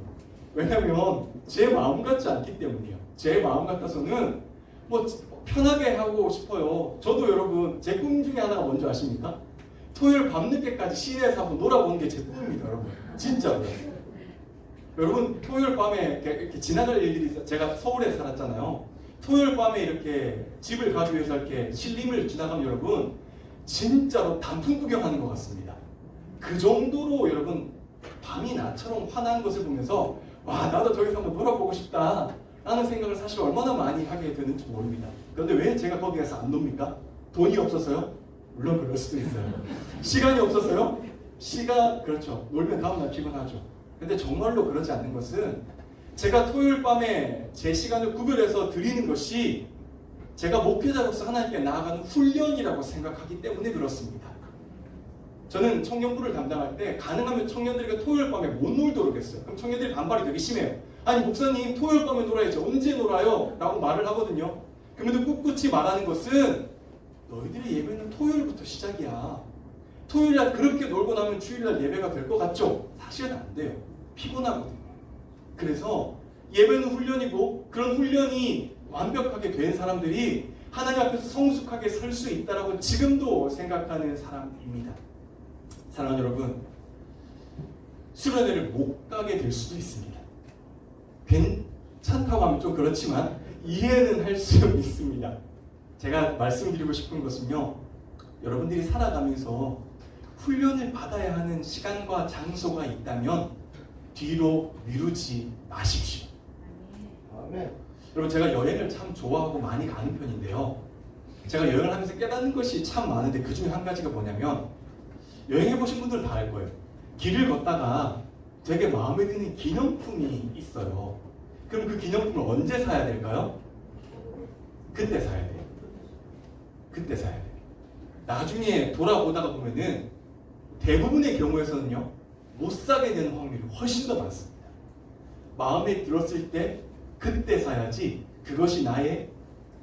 왜냐하면 제 마음 같지 않기 때문이에요. 제 마음 같아서는 뭐 편하게 하고 싶어요. 저도 여러분 제 꿈 중에 하나가 뭔지 아십니까? 토요일 밤늦게까지 시내에서 한번 놀아보는 게 제 꿈입니다, 여러분. 진짜로. 여러분 토요일 밤에 이렇게 지나갈 일들이 있어요. 제가 서울에 살았잖아요. 토요일 밤에 이렇게 집을 가기 위해서 이렇게 신림을 지나가면 여러분 진짜로 단풍 구경하는 것 같습니다. 그 정도로 여러분 밤이 나처럼 환한 것을 보면서 와 나도 저기서 한번 놀아보고 싶다 라는 생각을 사실 얼마나 많이 하게 되는지 모릅니다. 그런데 왜 제가 거기 가서 안 놉니까? 돈이 없어서요? 물론 그럴 수도 있어요. 시간이 없어서요? 그렇죠. 놀면 다음날 피곤하죠. 근데 정말로 그러지 않는 것은 제가 토요일 밤에 제 시간을 구별해서 드리는 것이 제가 목회자로서 하나님께 나아가는 훈련이라고 생각하기 때문에 그렇습니다. 저는 청년부를 담당할 때 가능하면 청년들에게 토요일 밤에 못 놀도록 했어요. 그럼 청년들이 반발이 되게 심해요. 아니 목사님 토요일 밤에 놀아야지 언제 놀아요? 라고 말을 하거든요. 그런데 꿋꿋이 말하는 것은 너희들의 예배는 토요일부터 시작이야. 토요일날 그렇게 놀고 나면 주일날 예배가 될 것 같죠? 사실은 안 돼요. 피곤하거든요. 그래서 예배는 훈련이고 그런 훈련이 완벽하게 된 사람들이 하나님 앞에서 성숙하게 설 수 있다라고 지금도 생각하는 사람입니다. 사랑하는 여러분, 수련회를 못 가게 될 수도 있습니다. 괜찮다고 하면 좀 그렇지만 이해는 할 수 있습니다. 제가 말씀드리고 싶은 것은요, 여러분들이 살아가면서 훈련을 받아야 하는 시간과 장소가 있다면 뒤로 미루지 마십시오. 아멘. 여러분 제가 여행을 참 좋아하고 많이 가는 편인데요. 제가 여행을 하면서 깨닫는 것이 참 많은데 그 중에 한 가지가 뭐냐면 여행해 보신 분들은 다 알 거예요. 길을 걷다가 되게 마음에 드는 기념품이 있어요. 그럼 그 기념품을 언제 사야 될까요? 그때 사야 돼요. 그때 사야 돼요. 나중에 돌아보다가 보면은 대부분의 경우에서는요 못 사게 되는 확률이 훨씬 더 많습니다. 마음에 들었을 때 그때 사야지 그것이 나의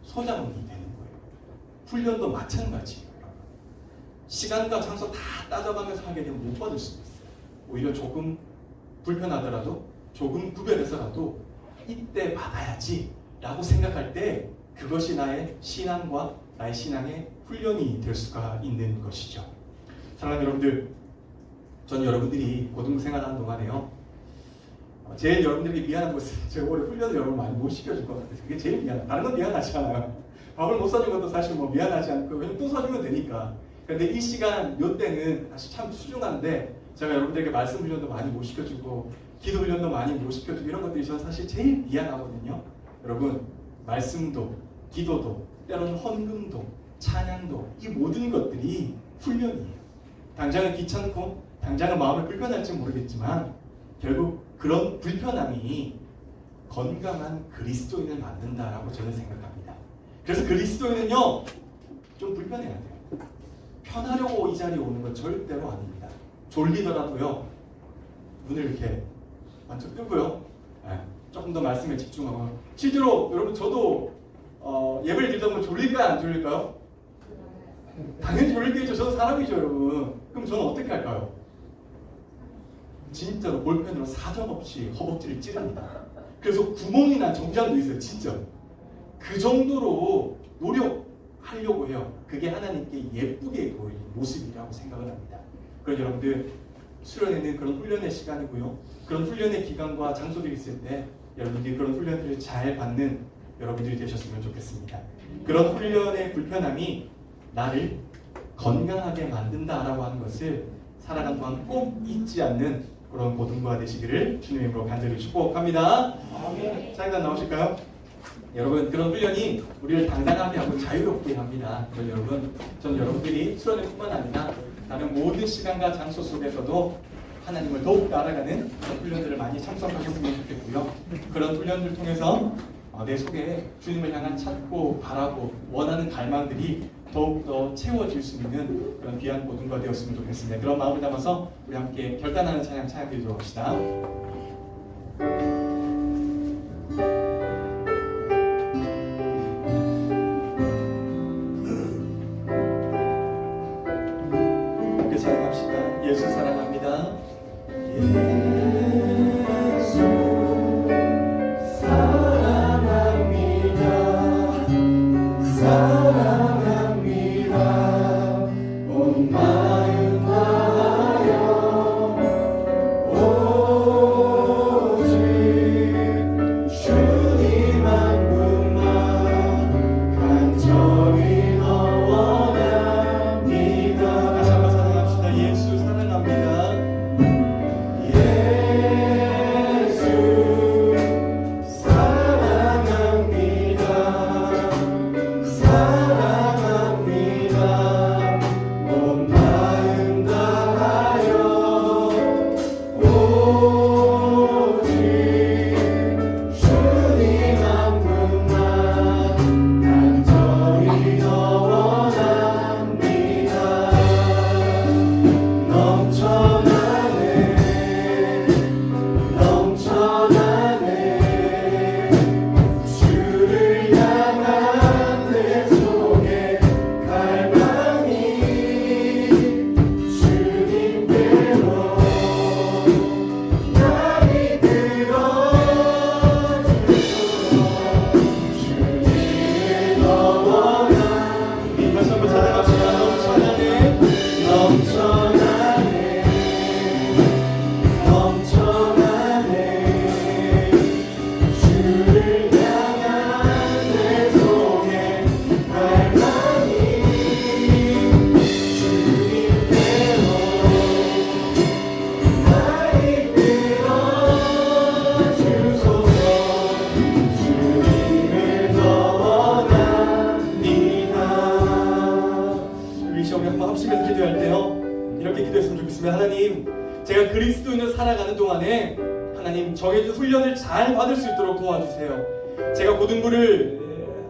소장품이 되는 거예요. 훈련도 마찬가지예요. 시간과 장소 다 따져가면서 하게 되면 못 받을 수도 있어요. 오히려 조금 불편하더라도 조금 구별해서라도 이때 받아야지 라고 생각할 때 그것이 나의 신앙과 나의 신앙의 훈련이 될 수가 있는 것이죠. 사랑하는 여러분들, 전 여러분들이 고등부 생활하는 동안에요 제일 여러분들에게 미안한 것은 제가 올해 훈련을 여러분 많이 못 시켜줄 것 같아서 그게 제일 미안해요. 다른 건 미안하지 않아요. 밥을 못 사준 것도 사실 뭐 미안하지 않고 왜냐면 또 사주면 되니까. 그런데 이 시간 요때는 사실 참 소중한데 제가 여러분들에게 말씀 훈련도 많이 못 시켜주고 기도 훈련도 많이 못 시켜주고 이런 것들이 저는 사실 제일 미안하거든요. 여러분 말씀도 기도도 때로는 헌금도 찬양도 이 모든 것들이 훈련이에요. 당장은 귀찮고 당장은 마음을 불편할지 모르겠지만 결국 그런 불편함이 건강한 그리스도인을 만든다라고 저는 생각합니다. 그래서 그리스도인은요 좀 불편해야 돼요. 편하려고 이 자리에 오는 건 절대로 아닙니다. 졸리더라도요 눈을 이렇게 완전 뜨고요 조금 더 말씀에 집중하고 실제로 여러분 저도 예배를 드리다 보면 졸릴까요 안 졸릴까요? 당연히 졸리겠죠. 저도 사람이죠 여러분. 그럼 저는 어떻게 할까요? 진짜로 볼펜으로 사정없이 허벅지를 찌릅니다. 그래서 구멍이 난 정장도 있어요. 진짜 그 정도로 노력하려고 해요. 그게 하나님께 예쁘게 보이는 모습이라고 생각을 합니다. 그래서 여러분들 수련회는 그런 훈련의 시간이고요. 그런 훈련의 기간과 장소들이 있을 때 여러분들이 그런 훈련들을 잘 받는 여러분들이 되셨으면 좋겠습니다. 그런 훈련의 불편함이 나를 건강하게 만든다라고 하는 것을 살아가는 동안 꼭 잊지 않는 그런 고등부가 되시기를 주님의 이름으로 간절히 축복합니다. 잠깐 나오실까요? 여러분, 그런 훈련이 우리를 당당하게 하고 자유롭게 합니다. 그래서 여러분, 저는 여러분들이 수련회뿐만 아니라 다른 모든 시간과 장소 속에서도 하나님을 더욱 알아가는 그런 훈련들을 많이 참석하셨으면 좋겠고요. 그런 훈련들 통해서 내 속에 주님을 향한 찾고 바라고 원하는 갈망들이 더욱더 채워질 수 있는 그런 귀한 고등부가 되었으면 좋겠습니다. 그런 마음을 담아서 우리 함께 결단하는 찬양 드리도록 합시다. 함께 찬양합시다. 예수 사랑합니다. 하나님, 제가 그리스도인으로 살아가는 동안에 하나님 정해진 훈련을 잘 받을 수 있도록 도와주세요. 제가 고등부를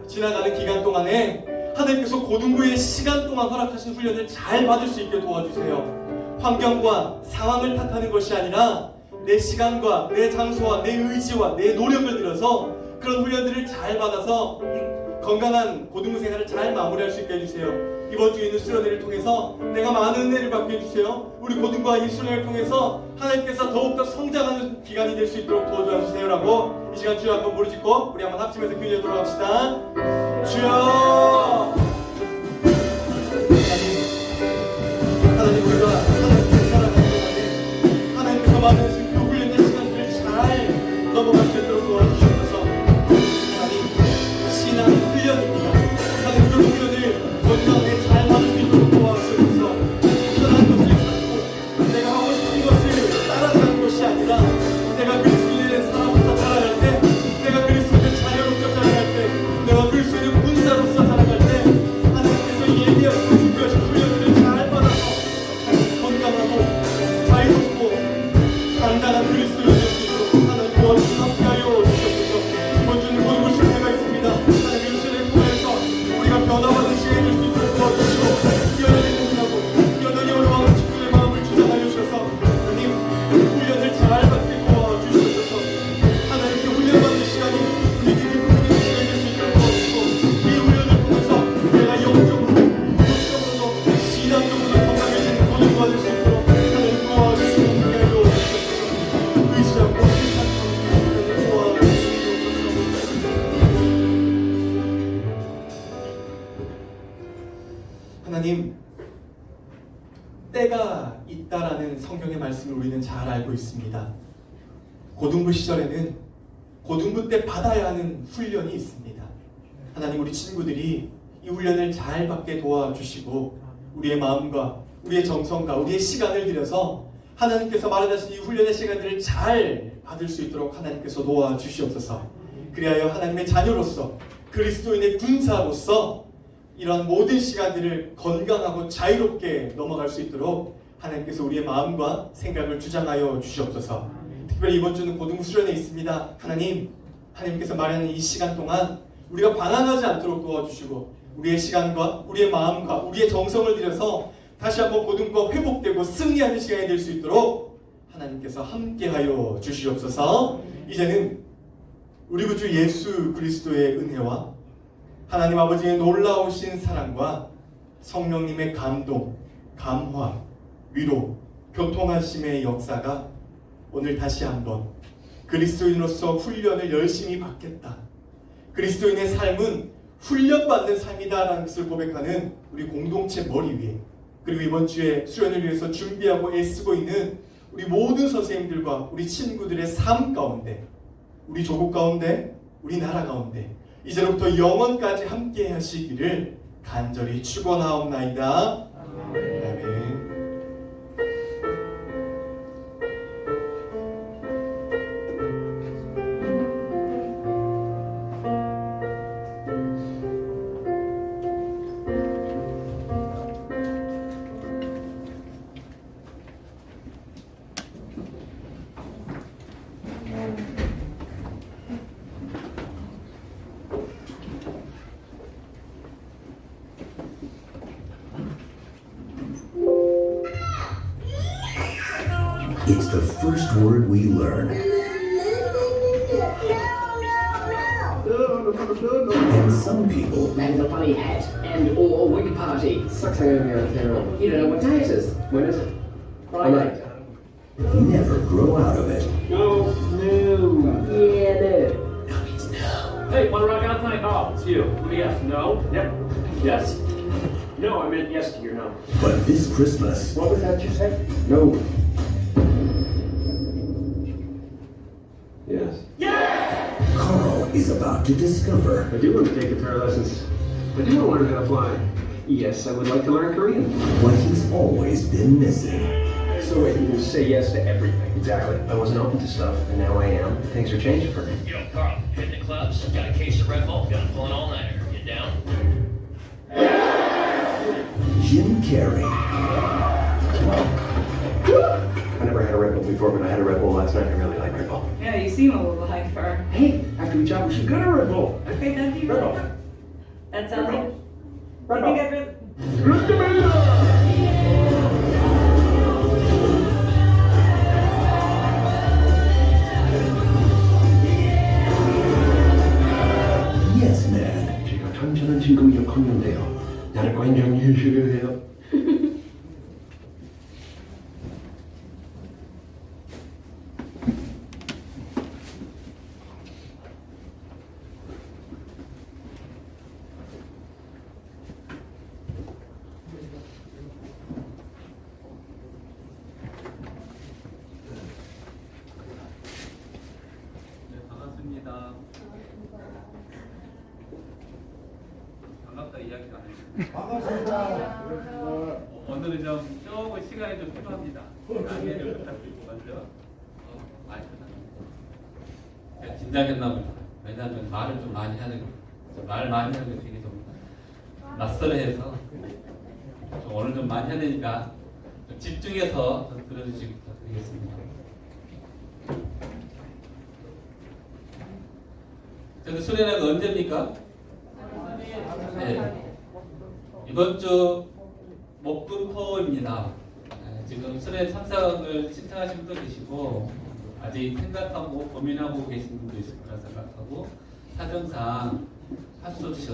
지나가는 기간 동안에 하나님께서 고등부의 시간 동안 허락하신 훈련을 잘 받을 수 있게 도와주세요. 환경과 상황을 탓하는 것이 아니라 내 시간과 내 장소와 내 의지와 내 노력을 들여서 그런 훈련들을 잘 받아서 건강한 고등부 생활을 잘 마무리할 수 있게 해주세요. 이번 주에 있는 수련회를 통해서 내가 많은 은혜를 받게 해주세요. 우리 고등부와 이 수련회를 통해서 하나님께서 더욱더 성장하는 기간이 될 수 있도록 도와주세요 라고 이 시간 주여 한번 부르짖고 우리 한번 합심해서 기도하도록 합시다. 주여, 하나님 우리가 하나님께 살아가는 동안에 하나님께서 마음에 그 훈련의 시간들을 잘 넘어갈 수 있도록 도와주시옵소서. 하나님, 신앙 훈련입니다. 하나님 그 훈련을 건강하게 잘 받을 수 있도록 도와주셔서 편한 것을 찾고 내가 하고 싶은 것을 따라가는 것이 아니라 내가 그리스도의 사람으로서 살아갈 때, 내가 그리스도의 자녀로서 살아갈 때, 내가 그리스도의 군사로서 살아갈 때 하나님께서 예비하시고 준비하신 훈련을 잘 받아서 건강하고 자유롭고 단단한 그리스도를 될 수 있도록 하나님 도와주시고 함께하여 주시옵소서. 이번 주는 모든 것이 때가 있습니다. 하나님 일신을 통해서 우리가 변화받은 시간이 될 수 있도록 도와주시고 뛰어내는 분하고 뛰어내는 어려워하는 친구의 마음을 주장하여 주셔서 하나님 훈련을 잘 받게 도와주시옵소서. 하나님께 훈련받는 시간이 우리들이 부르는 시간이 될 수 있도록 도와주시고 이 훈련을 통해서 내가 영적으로 육적으로도 신앙적으로도 건강해지는 고등부가 될 수 있도록 하나님 도와주시고 함께하여 주시옵소서. 의지하고 신탁하는 훈련을 도와주시옵소서. 하나님, 때가 있다라는 성경의 말씀을 우리는 잘 알고 있습니다. 고등부 시절에는 고등부 때 받아야 하는 훈련이 있습니다. 하나님 우리 친구들이 이 훈련을 잘 받게 도와주시고 우리의 마음과 우리의 정성과 우리의 시간을 들여서 하나님께서 말하신 이 훈련의 시간들을 잘 받을 수 있도록 하나님께서 도와주시옵소서. 그리하여 하나님의 자녀로서 그리스도인의 군사로서 이러한 모든 시간들을 건강하고 자유롭게 넘어갈 수 있도록 하나님께서 우리의 마음과 생각을 주장하여 주시옵소서. 특별히 이번 주는 고등 수련회 있습니다. 하나님께서 말하는 이 시간 동안 우리가 방황하지 않도록 도와주시고 우리의 시간과 우리의 마음과 우리의 정성을 들여서 다시 한번 고등과 회복되고 승리하는 시간이 될 수 있도록 하나님께서 함께하여 주시옵소서. 이제는 우리 구주 예수 그리스도의 은혜와 하나님 아버지의 놀라우신 사랑과 성령님의 감동, 감화, 위로, 교통하심의 역사가 오늘 다시 한번 그리스도인으로서 훈련을 열심히 받겠다. 그리스도인의 삶은 훈련받는 삶이다라는 것을 고백하는 우리 공동체 머리 위에, 그리고 이번 주에 수련을 위해서 준비하고 애쓰고 있는 우리 모든 선생님들과 우리 친구들의 삶 가운데, 우리 조국 가운데, 우리 나라 가운데 이제로부터 영원까지 함께 하시기를 간절히 축원하옵나이다. 아멘. It's the first word we learn. And some people Man with a funny hat and or wicked party. Sucks over me on terrible. You don't know what day it is. When is it? Friday. never grow out of it. No. Yeah, no. That means no. Hey, wanna rock out tonight? Oh, it's you. What do you ask? No? Yep. Yes? No, I meant yes to your no. But this Christmas, What was that you said? No. Yes. Carl is about to discover I do want to take guitar lessons. I do want to learn how to fly. Yes, I would like to learn Korean. what he's always been missing. So wait, you say yes to everything? Exactly. I wasn't open to stuff, and now I am. Things are changing for me. Yo, Carl, hitting the clubs, got a case of Red Bull, got to pull an all-nighter. You down? Jim Carrey I never had a Red Bull before, but I had a Red Bull last night. I really like Red Bull. Yeah, you seem a little hyper. Hey, after we chat, we should go to Red Bull. Okay, then you Red Bull. That sounds like. Red I think Bull. I'd really. Yes Man. 제가 천천한 친구 역할인데요. 나를 관장해 주세요. 네, 반갑습니다. 반갑다 이야기가 아니고. 반갑습니다. 오늘은 좀 조금 시간이 좀 필요합니다. 양해를 부탁드리고 먼저 마이크를 제가 긴장했나 봅니다. 왜냐하면 말을 좀 많이 하는 말 많이 하는 게 되게 좀 낯설어해서 좀 오늘 좀 많이 해야 되니까 좀 집중해서 좀 들어주시기 부탁드리겠습니다. 저는 수련회가 언제입니까? 네. 이번 주 목금토입니다. 지금 수련회 참석을 신청하신 분도 계시고 아직 생각하고 고민하고 계신 분도 있을 거라 생각하고 사정상 할 수 없이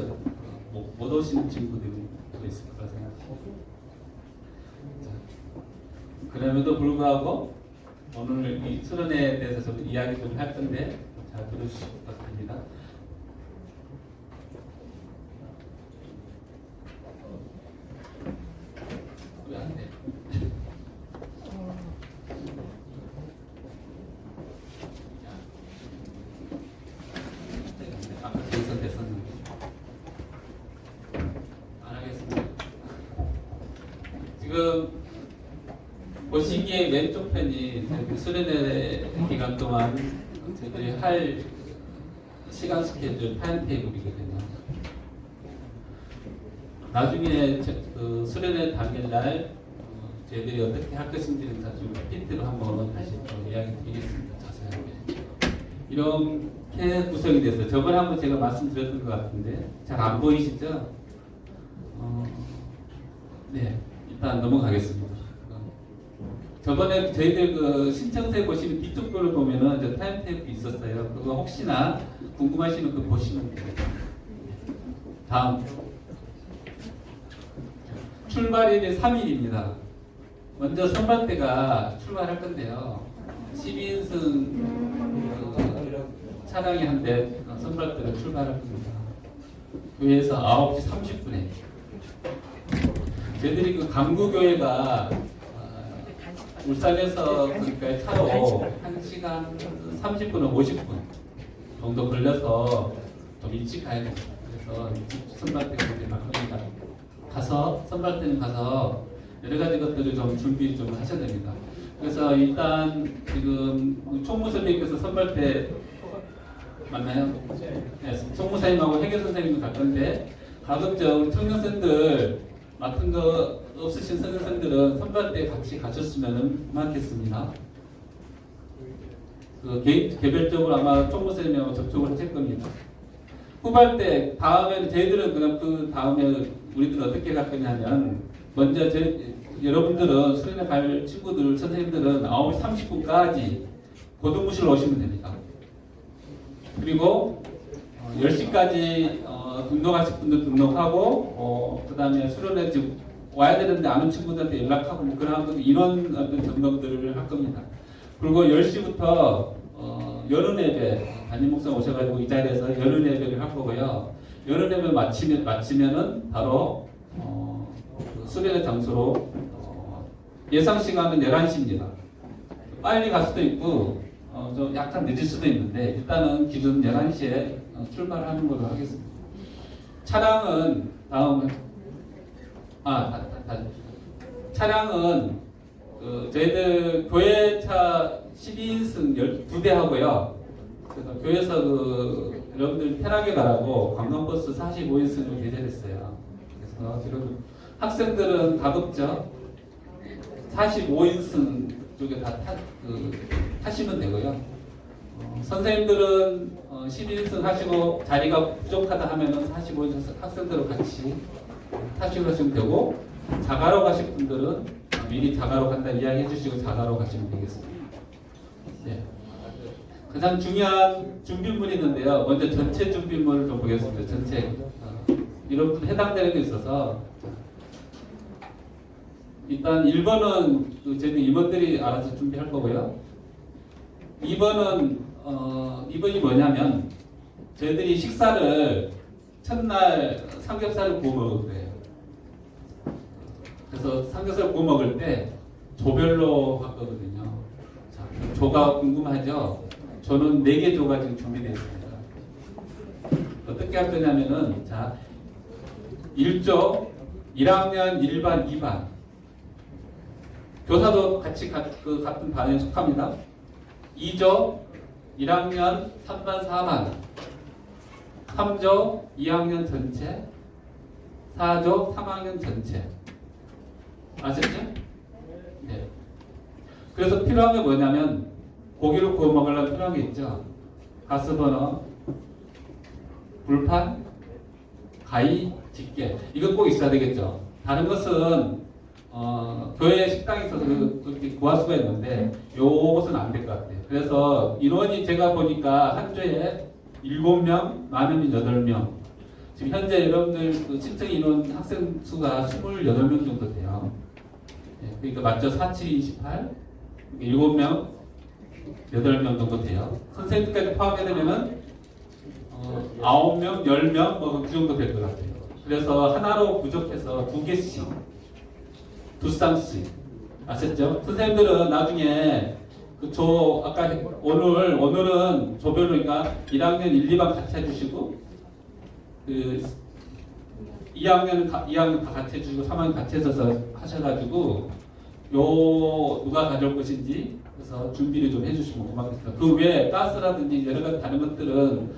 못 오시는 친구들도 있을 거라 생각합니다. 그럼에도 불구하고 오늘 이 수련회에 대해서 좀 이야기 좀 할 건데 잘 들어주시기 부탁드립니다. 왜 안 돼? 아까 계속 됐었는데. 지금 보시기에 왼쪽 편이 수련회 기간 동안 저희들이 할 시간 스케줄 타임테이블이거든요. 나중에 그 수련회 당일날 저희들이 어떻게 할 것인지는 나중에 PPT로 한번 다시 또 이야기 드리겠습니다. 자세하게. 이렇게 구성이 됐어요. 저번에 한번 제가 말씀드렸던 것 같은데 잘 안 보이시죠? 네, 일단 넘어가겠습니다. 저번에 저희들 그 신청서에 보시면 뒤쪽 거를 보면은 저 타임테이블이 있었어요. 그거 혹시나 궁금하시면 그거 보시면 돼요. 다음. 출발일이 3일입니다. 먼저 선발대가 출발할 건데요. 12인승 차량이 한 대 선발대로 출발할 겁니다. 교회에서 9시 30분에. 저희들이 그 강구교회가 울산에서 그러니까 차로 1시간 30분은 50분 정도 걸려서 좀 일찍 가야 됩니다. 그래서 일찍 선발대가 이제 막힙니다. 가서 선발대는 가서 여러 가지 것들을 좀 준비 좀 하셔야 됩니다. 그래서 일단 지금 총무선생님께서 선발대 맞나요? 네, 총무사님하고 해결 선생님도 갈 건데 가급적 청년생들 맡은 거 없으신 선생님들은 선발대 같이 가셨으면 고맙겠습니다. 그 개별적으로 아마 총무선생님하고 접촉을 하실 겁니다. 후발대 다음에는 저희들은 그냥 그 다음에 우리들은 어떻게 갈 거냐면 먼저 여러분들은 수련회 갈 친구들 선생님들은 9시 30분까지 고등부실로 오시면 됩니다. 그리고 10시까지 등록하실 분들 등록하고 그 다음에 수련회 지금 와야 되는데 아는 친구들한테 연락하고 뭐 그런 이런 어떤 점검들을 할 겁니다. 그리고 10시부터 여름 예배 담임 목사 오셔가지고 이 자리에서 여름 예배를 할 거고요. 여름 예배 마치면은 바로 수련회 장소로 예상 시간은 11시입니다. 빨리 갈 수도 있고 좀 약간 늦을 수도 있는데 일단은 기준 11시에 출발하는 걸로 하겠습니다. 차량은 다음에 차량은 저희들 교회차 12인승 12대 하고요. 그래서 교회에서 여러분들 편하게 가라고 관광버스 45인승을 개설했어요. 그래서 지금 학생들은 가급적 45인승 쪽에 다 타시면 되고요. 선생님들은 12인승 하시고 자리가 부족하다 하면은 45인승 학생들과 같이 타시고 가시면 되고 자가로 가실 분들은 미리 자가로 간다 이야기해 주시고 자가로 가시면 되겠습니다. 네. 가장 중요한 준비물이 있는데요. 먼저 전체 준비물을 좀 보겠습니다. 전체 이런 분 해당되는 게 있어서 일단 1번은 저희는 임원들이 알아서 준비할 거고요. 2번은 2번이 뭐냐면 저희들이 식사를 첫날 삼겹살을 구워 먹을 거예요. 그래서 삼겹살 구워 먹을 때 조별로 할 거거든요. 자, 조가 궁금하죠? 저는 4개 조가 지금 준비되어 있습니다. 어떻게 할 거냐면은 자 1조 1학년 1반 2반 교사도 같이 같은 반에 속합니다. 2조 1학년 3반 4반 3조 2학년 전체 4조 3학년 전체 아셨죠? 네. 그래서 필요한 게 뭐냐면 고기를 구워 먹으려면 필요한 게 있죠. 가스버너, 불판, 가위, 집게 이거 꼭 있어야 되겠죠. 다른 것은 교회 식당에 있어서 그렇게 구할 수가 있는데 요것은 안 될 것 같아요. 그래서 인원이 제가 보니까 한 조에 7명, 많으면 8명. 지금 현재 여러분들 그 신청 인원 학생 수가 28명 정도 돼요. 네, 그러니까 맞죠? 4, 7, 28, 7명, 8명 정도 돼요. 선생님까지 포함해 되면은 9명, 10명 뭐 그 정도 될 것 같아요. 그래서 하나로 부족해서 2개씩, 2쌍씩 아셨죠? 선생님들은 나중에 그 아까 오늘은 조별로니까 1학년 1, 2반 같이 해주시고 그 2학년 다 같이 해주고 3학년 같이 해서 하셔가지고 요 누가 가져올 것인지 그래서 준비를 좀 해주시면 고맙겠습니다. 그 외에 가스라든지 여러 가지 다른 것들은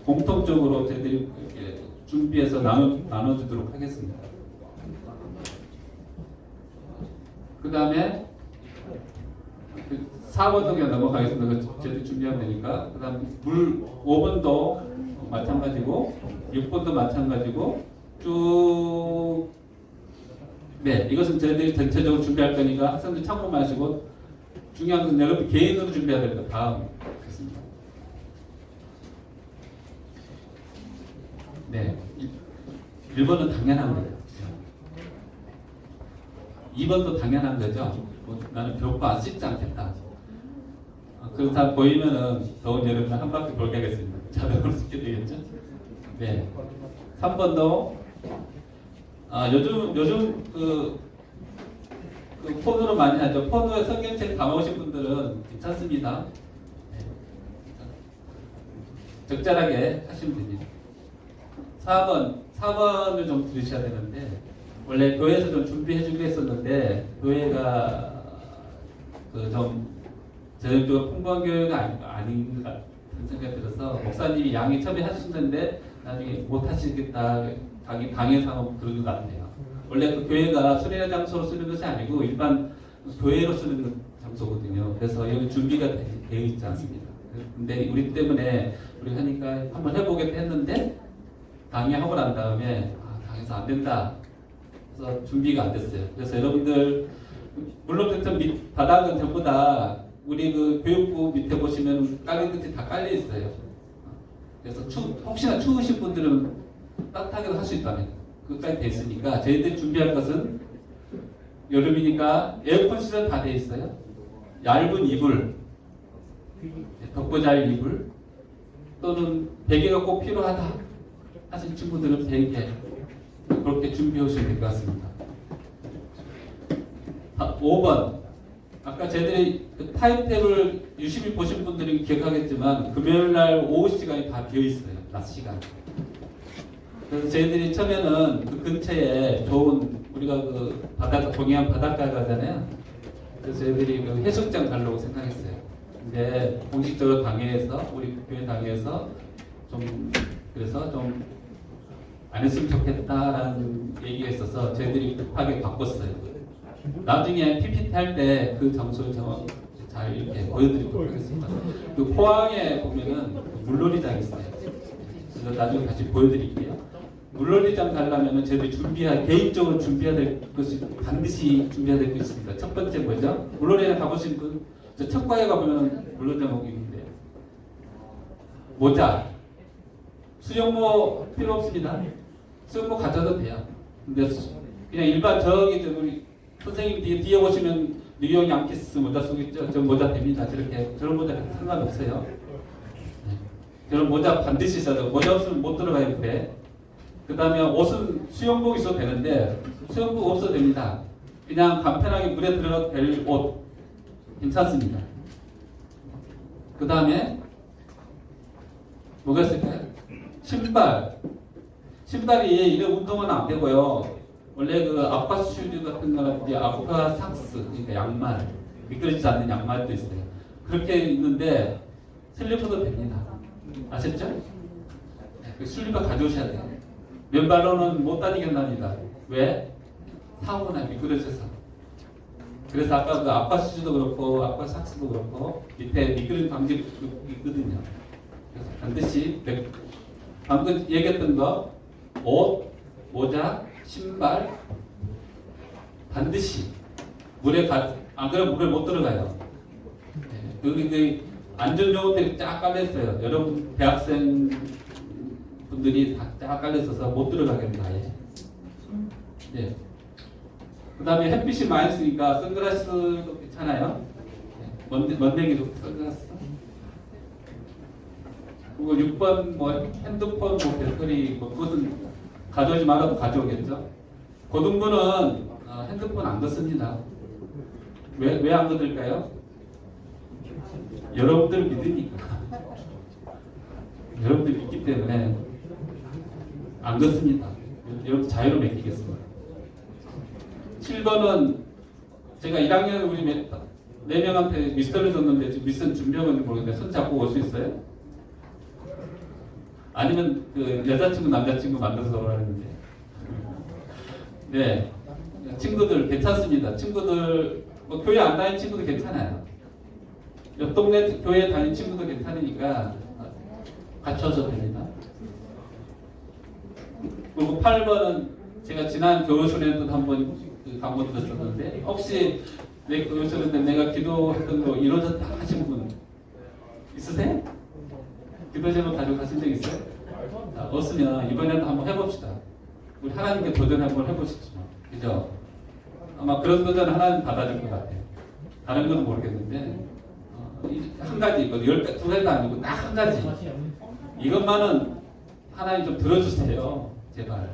공통적으로 저희들이 이렇게 준비해서 나눠주도록 하겠습니다. 그 다음에 4번도 그냥 넘어가겠습니다. 저희들이 준비하면 되니까. 그 다음 물 5번도 마찬가지고 6번도 마찬가지고 쭉 네, 이것은 저희들이 전체적으로 준비할 거니까 학생들 참고만 하시고 중요한 것은 여러분 개인으로 준비해야 됩니다. 다음 있습니다. 네, 1번은 당연한 거예요. 2번도 당연한 거죠. 나는 교과 안 씻지 않겠다. 그렇다 보이면은 더운 여름에 한 바퀴 돌게 하겠습니다. 자동으로 씻게 되겠죠? 네. 3번도 요즘 그 폰으로 많이 하죠. 폰으로 성경책 담아오신 분들은 괜찮습니다. 네. 적절하게 하시면 됩니다. 4번을 좀 들으셔야 되는데 원래 교회에서 좀 준비해 주기로 했었는데 교회가 좀 전형적으로 풍부한 교회가 아닌 것 같은 생각이 들어서 목사님이 양해 처음에 하시는데 나중에 못 하시겠다 자기 당해서 하면 그런 것 같네요. 원래 그 교회가 수련회 장소로 쓰는 것이 아니고 일반 교회로 쓰는 장소거든요. 그래서 여기 준비가 되어 있지 않습니다. 근데 우리 때문에 우리 하니까 한번 해보겠다 했는데 강의하고 난 다음에 강의에서 안 된다. 그래서 준비가 안 됐어요. 그래서 여러분들 물론 밑 바닥은 전부 다 우리 그 교육부 밑에 보시면 깔린 것이 다 깔려 있어요. 그래서 혹시나 추우신 분들은 따뜻하게도 할 수 있다면 그까지 돼 있으니까 저희들이 준비할 것은 여름이니까 에어컨 시설 다 돼 있어요. 얇은 이불, 덮고 잘 이불 또는 베개가 꼭 필요하다 하신 친구들은 베개 그렇게 준비해 오시면 될 것 같습니다. 5번 아까 저희들이 그 타임탭을 유심히 보신 분들이 기억하겠지만 금요일날 오후 시간이 다 비어 있어요. 낮 시간. 그래서 저희들이 처음에는 그 근처에 좋은 우리가 그 바닷가 동해안 바닷가 가잖아요. 그래서 저희들이 그 해수욕장 가려고 생각했어요. 근데 공식적으로 당회에서 우리 교회 당회에서 좀 그래서 좀 안 했으면 좋겠다라는 얘기가 있어서 저희들이 급하게 바꿨어요. 나중에 PPT 할 때 그 장소를 잘 이렇게 보여드리도록 하겠습니다. 그 포항에 보면은 물놀이장이 있어요. 그래서 나중에 다시 보여드릴게요. 물놀이장 가려면 저희들이 개인적으로 준비해야 될 것이 반드시 준비해야 될 것이 있습니다. 첫 번째 뭐죠? 물놀이장 가보신 분, 저 첫과에 가보면 물놀이장 오기 있는데 모자, 수영모 필요 없습니다. 수영모 가져도 돼요. 근데 그냥 일반 우리 선생님 뒤에 보시면 뉴욕 양키스 모자 쓰고 있죠? 저 모자 됩니다. 저런 모자 상관없어요. 네. 저런 모자 반드시 있어야 되고 모자 없으면 못 들어가요. 그래. 그 다음에 옷은 수영복 있어도 되는데 수영복 없어도 됩니다. 그냥 간편하게 물에 들어가도 될 옷 괜찮습니다. 그 다음에 뭐가 있을까요? 신발이 이런 운동은 안 되고요. 원래 그 아쿠아 슈즈 같은 거라든지 아쿠아 삭스, 그러니까 양말, 미끄러지지 않는 양말도 있어요. 그렇게 있는데 슬리퍼도 됩니다. 아셨죠? 그 슬리퍼 가져오셔야 돼요. 맨발로는 못 다니겠답니다. 왜? 사고나 미끄러져서. 그래서 아까 그 아쿠아 슈즈도 그렇고 아쿠아 삭스도 그렇고 밑에 미끄러짐 방지 있거든요. 그래서 반드시 방금 얘기했던 거 옷, 모자, 신발 반드시 안 그러면 물에 못 들어가요. 네. 여기 그 안전요원들이 쫙 깔렸어요. 여러분 대학생 분들이 쫙 깔려있어서 못 들어가겠다. 네. 그 다음에 햇빛이 많이 쓰니까 선글라스도 괜찮아요. 네. 먼데기도 선글라스. 그리고 6번 뭐 핸드폰, 배터리 그것은 가져오지 말아도 가져오겠죠. 고등부는 핸드폰 안 걷습니다. 왜 안 걷을까요? 여러분들 믿으니까. 여러분들 믿기 때문에 안 걷습니다. 여러분 자유로 맡기겠습니다. 7번은 제가 1학년 우리 4명한테 미스터를 줬는데 지금 미스터 준비하고 있는지 모르겠는데 손 잡고 올 수 있어요? 아니면 그 여자친구 남자친구 만들어서 오라는데. 네, 친구들 괜찮습니다. 친구들 뭐 교회 안 다니는 친구도 괜찮아요. 옆 동네 교회 다니는 친구도 괜찮으니까 같이 오셔도 됩니다. 그리고 8번은 제가 지난 교우수련회도 한번 강의 들었었는데 혹시 내 교우수련회 내가 기도했던 거 이루어졌다 하신 분 있으세요? 기도 제목 가지고 가신 적 있어요? 자, 없으면 이번에도 한번 해봅시다. 우리 하나님께 도전 한번 해보시죠. 그죠? 아마 그런 도전 하나님 받아줄 것 같아요. 다른 건 모르겠는데 한 가지, 이거 10가지, 2가지도 아니고 딱 한 가지. 이것만은 하나님 좀 들어주세요. 제발.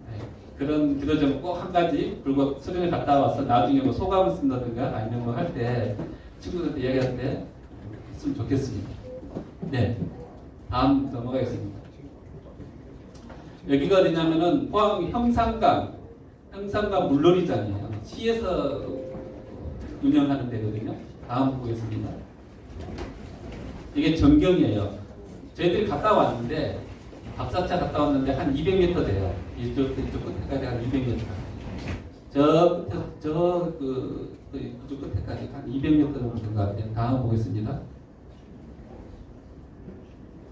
네, 그런 기도 제목 꼭 한 가지, 그리고 수련회 갔다 와서 나중에 뭐 소감을 쓴다든가 아니면 뭐 할 때 친구들한테 이야기할 때 했으면 좋겠습니다. 네. 다음 넘어가겠습니다. 여기가 어디냐면은 포항 형산강 물놀이장이에요. 시에서 운영하는 데거든요. 다음 보겠습니다. 이게 전경이에요. 저희들이 갔다 왔는데 밥사차 갔다 왔는데 한 200m 돼요. 이쪽 끝에까지 한 200m. 그쪽 끝에까지 한 200m 정도 된 것 같아요. 다음 보겠습니다.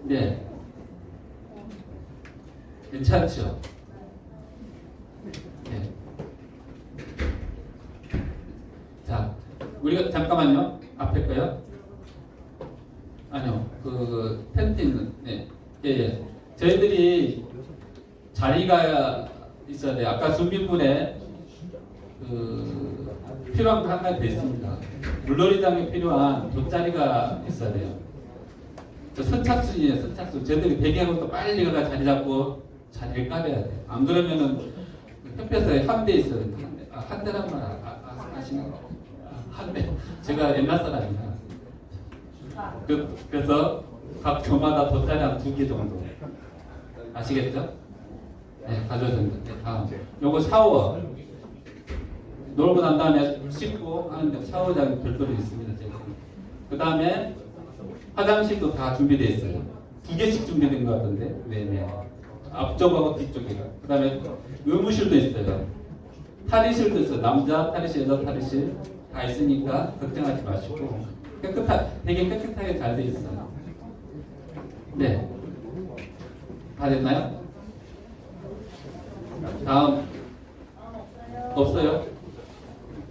네. 괜찮죠? 네. 자, 우리가 잠깐만요. 앞에 거요? 아니요. 그 텐트 있는. 네. 예. 저희들이 자리가 있어야 돼요. 아까 준비물에 필요한 거 한 가지 더 있습니다. 물놀이장에 필요한 돗자리가 있어야 돼요. 저 선착순이에요. 선착순. 저희들이 대기하고 또 빨리 가서 자리 잡고 자리를 까려야 돼요. 안 그러면은 협회사에 한 대 있어요. 한 대란 말 아시는 거? 한 대. 제가 옛날 사람이라. 그래서 각 교마다 돗자리 한 2개 정도. 아시겠죠? 네, 가져오셨는데. 네, 다음. 요거 샤워. 놀고 난 다음에 씻고 하는데 샤워장이 별도로 있습니다. 그 다음에 화장실도 다 준비되어 있어요. 2개씩 준비된 것 같은데. 네네. 앞쪽하고 뒤쪽에. 그 다음에 의무실도 있어요. 탈의실도 있어요. 남자 탈의실, 여자 탈의실 다 있으니까 걱정하지 마시고 되게 깨끗하게 잘 돼 있어요. 네. 다 됐나요? 다음. 없어요?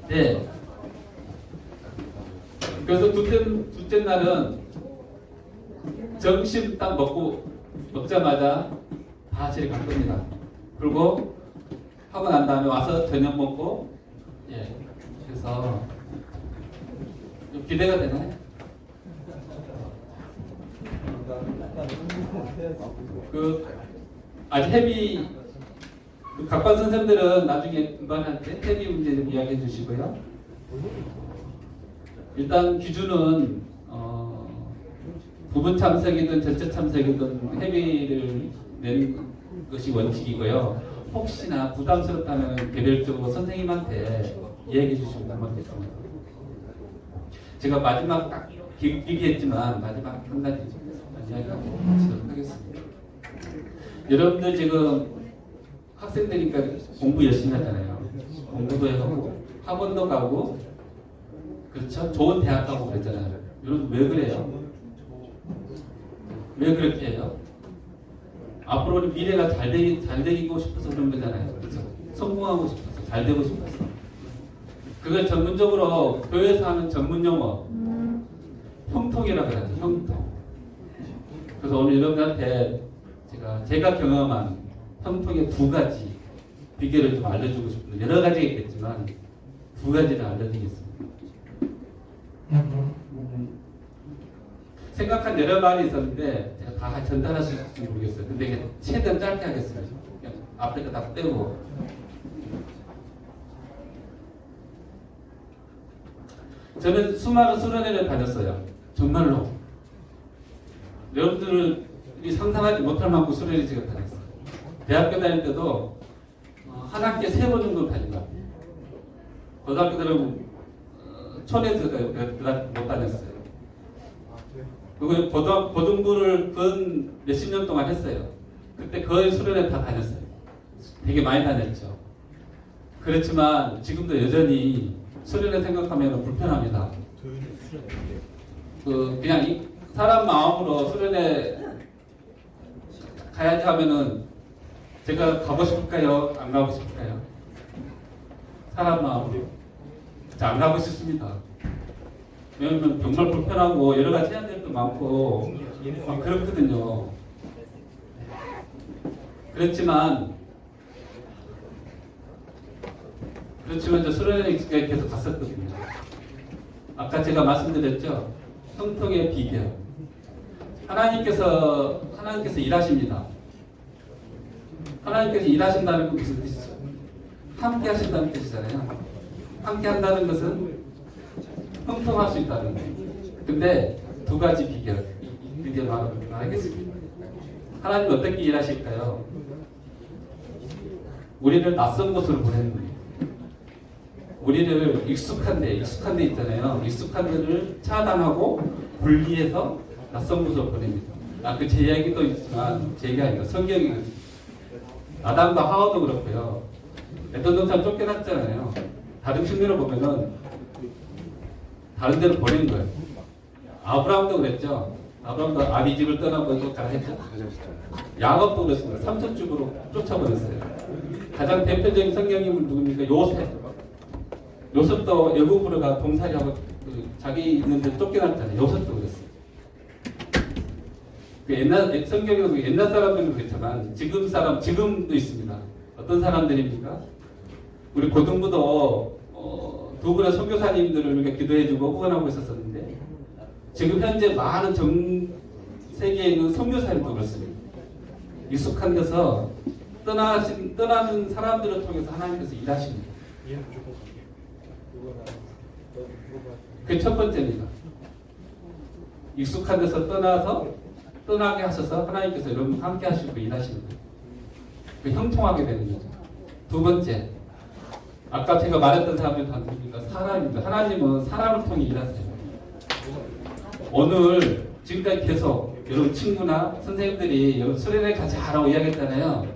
네. 그래서 둘째 날은 점심 딱 먹자마자 다 집에 갈 겁니다. 그리고 하고 난 다음에 와서 저녁 먹고, 예. 그래서 좀 기대가 되나요? 아직 헤비 각반 선생님들은 나중에 그만할 때 헤비 문제 좀 이야기해 주시고요. 일단 기준은 부분 참석이든 전체 참석이든 헤비를 내는 것이 원칙이고요. 혹시나 부담스럽다면 개별적으로 선생님한테 이야기해 주시면 고맙겠습니다. 제가 마지막 딱 길게 했지만 마지막 한 가지 이야기하고 마치도록 하겠습니다. 여러분들 지금 학생들이니까 공부 열심히 하잖아요. 공부도 해가고 학원도 가고 그렇죠? 좋은 대학 가고 그랬잖아요. 여러분 왜 그래요? 왜 그렇게 해요? 앞으로 미래가 잘 되고 싶어서 그런 거잖아요. 그렇죠? 성공하고 싶어서 잘 되고 싶어서. 그걸 전문적으로 교회에서 하는 전문 용어 형통이라고 하죠. 형통. 그래서 오늘 여러분들한테 제가 경험한 형통의 2가지 비결을 좀 알려주고 싶은데 여러 가지가 있겠지만 2가지를 알려드리겠습니다. 생각한 여러 말이 있었는데 제가 다 전달할 수 있을지 모르겠어요. 근데 이게 최대한 짧게 하겠습니다. 그냥 앞에 거 다 빼고. 저는 수많은 수련회를 다녔어요. 정말로. 여러분들이 상상하지 못할 만큼 수련회 제가 다녔어요. 대학교 다닐 때도 한 학기에 3번 정도 다닌 것 같아요. 고등학교 때는 촌에서 못 다녔어요. 그리고 고등부를 근 몇십 년 동안 했어요. 그때 거의 수련회 다 다녔어요. 되게 많이 다녔죠. 그렇지만 지금도 여전히 수련회 생각하면 불편합니다. 그냥 사람 마음으로 수련회 가야지 하면은 제가 가고 싶을까요? 안 가고 싶을까요? 사람 마음으로. 안 가고 싶습니다. 왜냐면 정말 불편하고 여러 가지 해야 될 것도 많고 그렇거든요. 그렇지만 저 수련회 계속 갔었거든요. 아까 제가 말씀드렸죠. 형통의 비결. 하나님께서 일하십니다. 하나님께서 일하신다는 건 무슨 뜻이죠? 함께 하신다는 뜻이잖아요. 함께 한다는 것은 형통할 수 있다는 거예요. 근데 두 가지 비결 드디어 말하겠습니다. 하나님 어떻게 일하실까요? 우리를 낯선 곳으로 보내는 거예요. 우리를 익숙한 데 있잖아요. 익숙한 데를 차단하고 분리해서 낯선 곳으로 보냅니다. 그 제 이야기도 있지만 제 얘기가 아니라 성경이 아담과 하와도 그렇고요. 에덴 동산 쫓겨났잖아요. 다른 측면으로 보면은 다른 데로 보낸 거예요. 아브라함도 그랬죠. 아브라함도 아비 집을 떠나고 또 가했죠. 야곱도 그랬습니다. 삼척집으로 쫓아버렸어요. 가장 대표적인 성경인물 누굽니까? 요셉도 애굽으로 가 동살이하고 자기 있는 데 쫓겨났잖아요. 요셉도 그랬어요. 성경에도 옛날 사람들은 그랬지만 지금도 있습니다. 어떤 사람들입니까? 우리 고등부도 두 분의 선교사님들을 우리가 기도해주고 후원하고 있었는데 지금 현재 많은 전 세계에 있는 선교사님도 그렇습니다. 익숙한 데서 떠나는 사람들을 통해서 하나님께서 일하십니다. 그게 첫 번째입니다. 익숙한 데서 떠나게 하셔서 하나님께서 여러분과 함께 하시고 일하시는 거예요. 그 형통하게 되는 거죠. 두 번째, 아까 제가 말했던 사람들 다 누굽니까? 사람입니다. 하나님은 사람을 통해 일하세요. 오늘 지금까지 계속 여러분 친구나 선생님들이 여러분 수련회 같이 하라고 이야기했잖아요.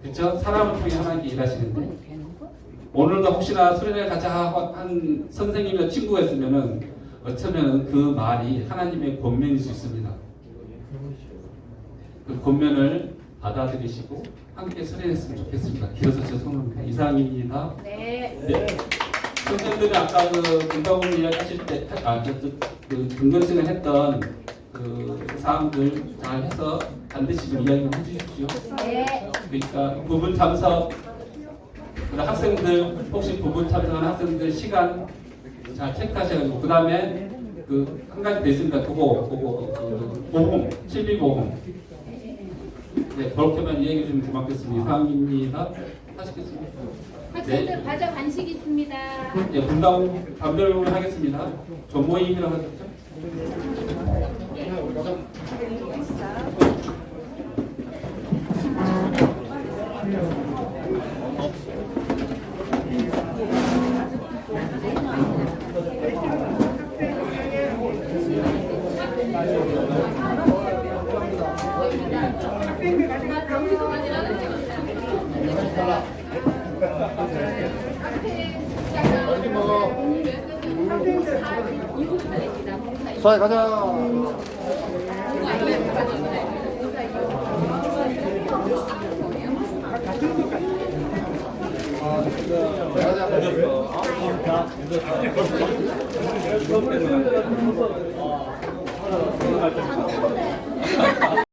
그렇죠? 사람을 통해 하나님께 일하시는데 오늘도 혹시나 수련회 같이 한 선생님이나 친구가 있으면은 어쩌면 그 말이 하나님의 권면일 수 있습니다. 그 권면을 받아들이시고 함께 수련했으면 좋겠습니다. 길어서 죄송합니다. 이상입니다. 네. 선생님들이 아까 금방울 이야기하실 때, 금전신을 했던 그 사항들 잘 해서 반드시 좀 이야기를 해주십시오. 네. 그러니까 부분 참석, 학생들 혹시 부분 참석하는 학생들 시간 잘 체크하셔가지고 그 다음에 그 한 가지 더 있습니다. 그거 보험, 실비보험. 네, 그렇게만 얘기 좀 고맙겠습니다. 이상입니다. 하시겠습니다. 학생들 네. 과자 간식 있습니다. 네, 분당 반별로 하겠습니다. 조모임이라고 하셨죠? 수아이 가자. 가자.